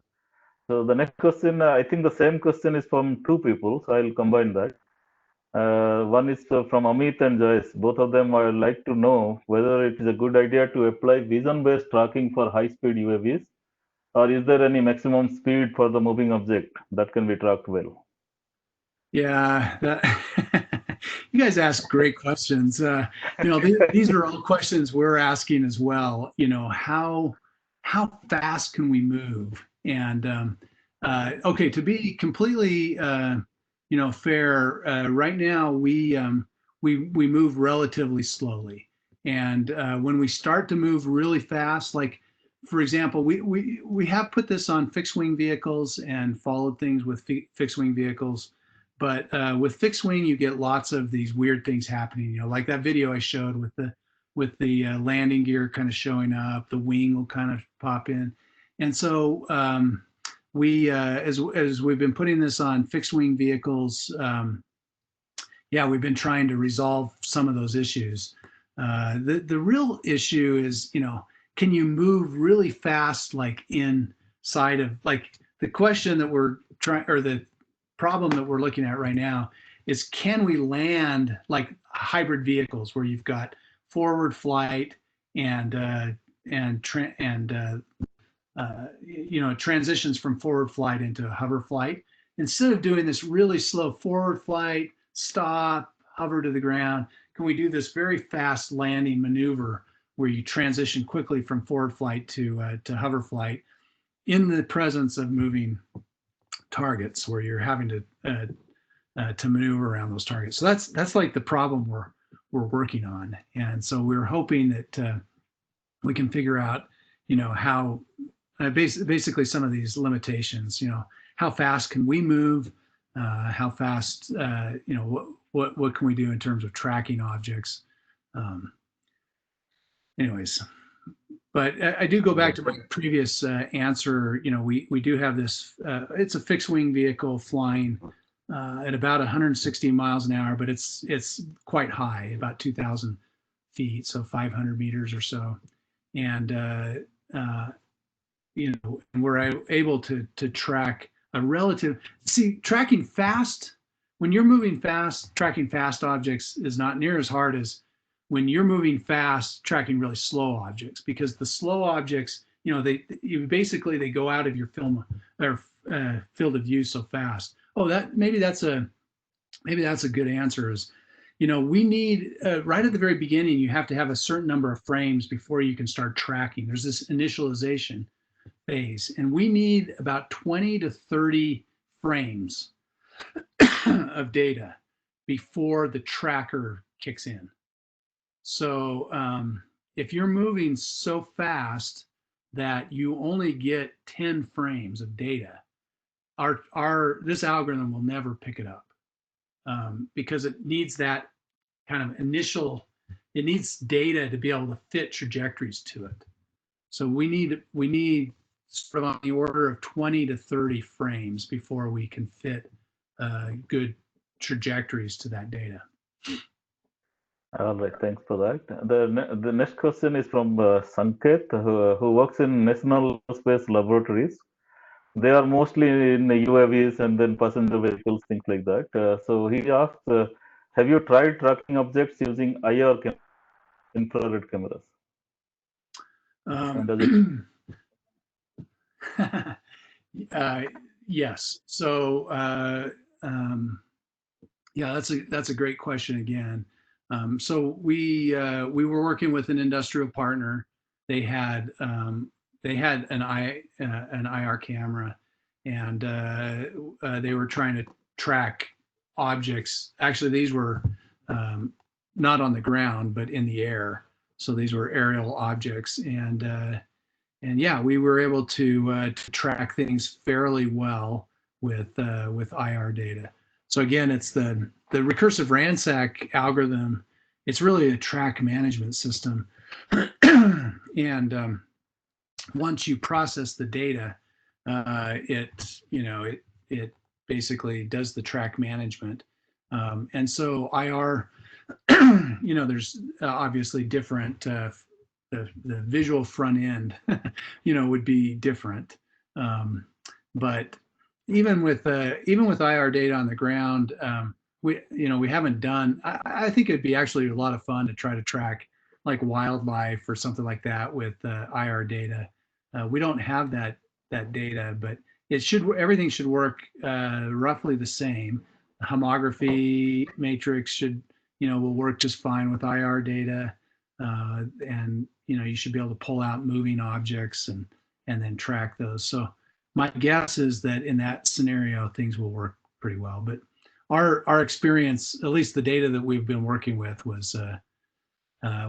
So the next question, I think the same question is from two people, so I'll combine that. One is from Amit and Joyce. Both of them would like to know whether it is a good idea to apply vision-based tracking for high-speed UAVs, or is there any maximum speed for the moving object that can be tracked well? Yeah, you guys ask great questions. You know, these are all questions we're asking as well. You know, how fast can we move? And okay, to be completely you know, fair, right now we move relatively slowly, and when we start to move really fast, like for example, we have put this on fixed wing vehicles and followed things with fixed wing vehicles. But with fixed wing, you get lots of these weird things happening. You know, like that video I showed with the landing gear kind of showing up, the wing will kind of pop in, and so we as we've been putting this on fixed wing vehicles, yeah, we've been trying to resolve some of those issues. The real issue is, you know, can you move really fast, like inside of, like the question that we're trying, or the problem that we're looking at right now is, can we land like hybrid vehicles where you've got forward flight and you know, transitions from forward flight into hover flight, instead of doing this really slow forward flight, stop, hover to the ground, can we do this very fast landing maneuver where you transition quickly from forward flight to hover flight in the presence of moving targets, where you're having to maneuver around those targets. So that's like the problem we're working on. And so we're hoping that we can figure out, you know, how basically some of these limitations, you know, how fast can we move, how fast, you know, what can we do in terms of tracking objects. Anyways, but I do go back to my previous answer. You know, we do have this, it's a fixed wing vehicle flying at about 160 miles an hour, but it's quite high, about 2,000 feet, so 500 meters or so. And, you know, we're able to track a relative, tracking fast, when you're moving fast, tracking fast objects is not near as hard as when you're moving fast, tracking really slow objects, because the slow objects, you know, they go out of your film or field of view so fast. Oh, maybe that's a good answer. Is, you know, we need right at the very beginning, you have to have a certain number of frames before you can start tracking. There's this initialization phase, and we need about 20 to 30 frames of data before the tracker kicks in. So if you're moving so fast that you only get 10 frames of data, this algorithm will never pick it up, because it needs that kind of initial, it needs data to be able to fit trajectories to it. So we need sort of on the order of 20 to 30 frames before we can fit good trajectories to that data. All right, thanks for that. The next question is from Sanket, who works in National Space Laboratories. They are mostly in UAVs and then passenger vehicles, things like that. So he asks, have you tried tracking objects using IR infrared cameras? And does it? Yes. So yeah, that's a great question again. So we were working with an industrial partner. They had an IR camera, and they were trying to track objects. Actually, these were not on the ground, but in the air. So these were aerial objects, and yeah, we were able to track things fairly well with IR data. So again, it's the Recursive-RANSAC algorithm. It's really a track management system, and once you process the data, it basically does the track management, and so IR, there's obviously different. The visual front end, would be different. But even with IR data on the ground, we haven't done. I think it'd be actually a lot of fun to try to track like wildlife or something like that with IR data. We don't have that data, but everything should work roughly the same. The homography matrix will work just fine with IR data. And you should be able to pull out moving objects and then track those. So my guess is that in that scenario, things will work pretty well. But our experience, at least the data that we've been working with, was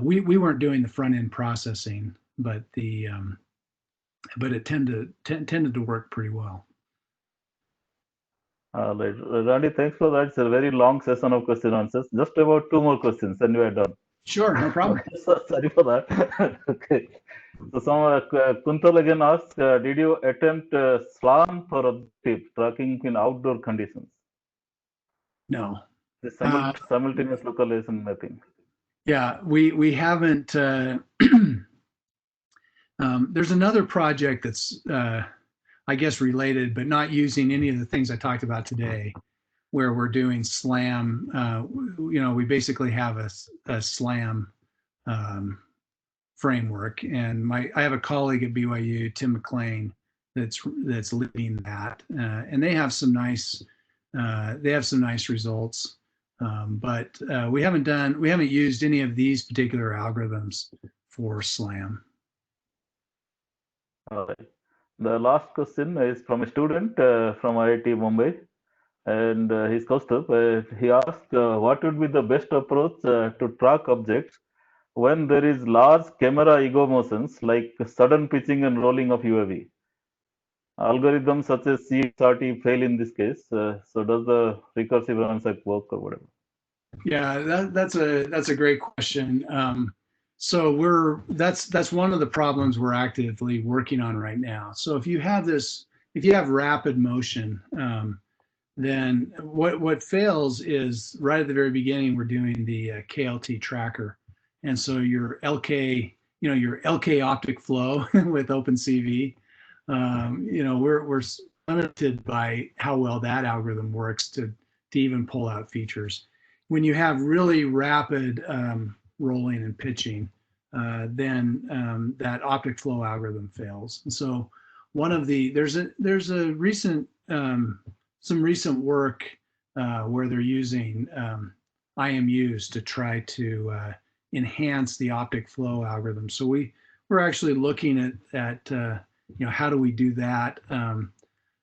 we weren't doing the front end processing, but it tended to work pretty well. Right. Randy, thanks for that. It's a very long session of question answers. Just about 2 more questions, and we are done. Sure, no problem. Okay, so sorry for that. Okay. So Kuntal again asks, did you attempt SLAM for objective tracking in outdoor conditions? No. The simultaneous localization mapping. Yeah, we haven't. There's another project that's, I guess, related, but not using any of the things I talked about today, where we're doing SLAM. We basically have a SLAM framework, and I have a colleague at BYU, Tim McLean, that's leading that, and they have some nice results. But we haven't used any of these particular algorithms for SLAM. All right. The last question is from a student from IIT Mumbai, and he's Kaustav. He asked, what would be the best approach to track objects when there is large camera ego motions like sudden pitching and rolling of UAV? Algorithms such as CSRT fail in this case. So does the Recursive-RANSAC work or whatever? Yeah, that's a great question. So that's one of the problems we're actively working on right now. So if you have rapid motion, then what fails is right at the very beginning, we're doing the KLT tracker. And so your LK optic flow with OpenCV, we're limited by how well that algorithm works to even pull out features. When you have really rapid rolling and pitching, then that optic flow algorithm fails. And so there's a recent some recent work where they're using IMUs to try to enhance the optic flow algorithm. So we're actually looking at how do we do that,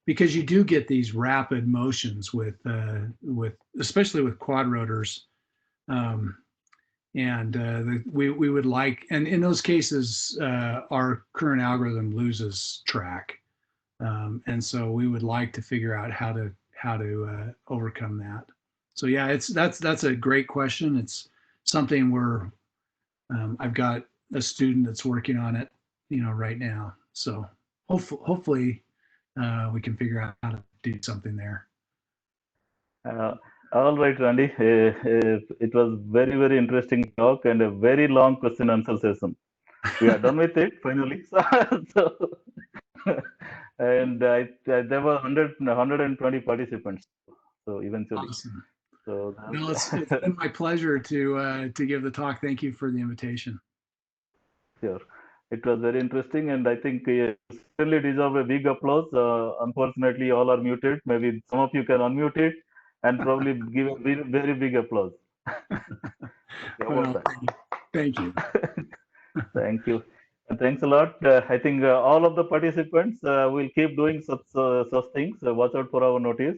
because you do get these rapid motions with especially with quad rotors, and we would like, and in those cases our current algorithm loses track, and so we would like to figure out how to overcome that. So yeah, that's a great question. It's something I've got a student that's working on it, right now. So hopefully we can figure out how to do something there. All right, Randy. It was very, very interesting talk and a very long question answer session. We are done with it finally. And there were 120 participants. So eventually. Awesome. So well, it's been my pleasure to give the talk. Thank you for the invitation. Sure. It was very interesting, and I think you certainly deserve a big applause. Unfortunately, all are muted. Maybe some of you can unmute it and probably give a very, very big applause. Okay, Well, about thank you. that. Thank you. And thanks a lot. I think all of the participants will keep doing such things. Watch out for our notice.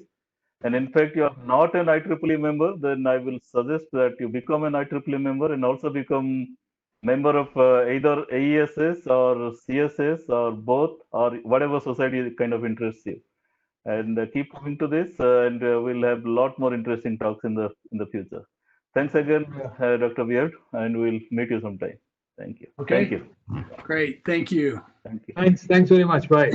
And in fact, you are not an IEEE member, then I will suggest that you become an IEEE member and also become member of either AESS or CSS or both or whatever society kind of interests you. And keep coming to this, and we'll have a lot more interesting talks in the future. Thanks again, Dr. Beard, and we'll meet you sometime. Thank you. Okay. Thank you. Great. Thank you. Thank you. Thanks very much. Bye.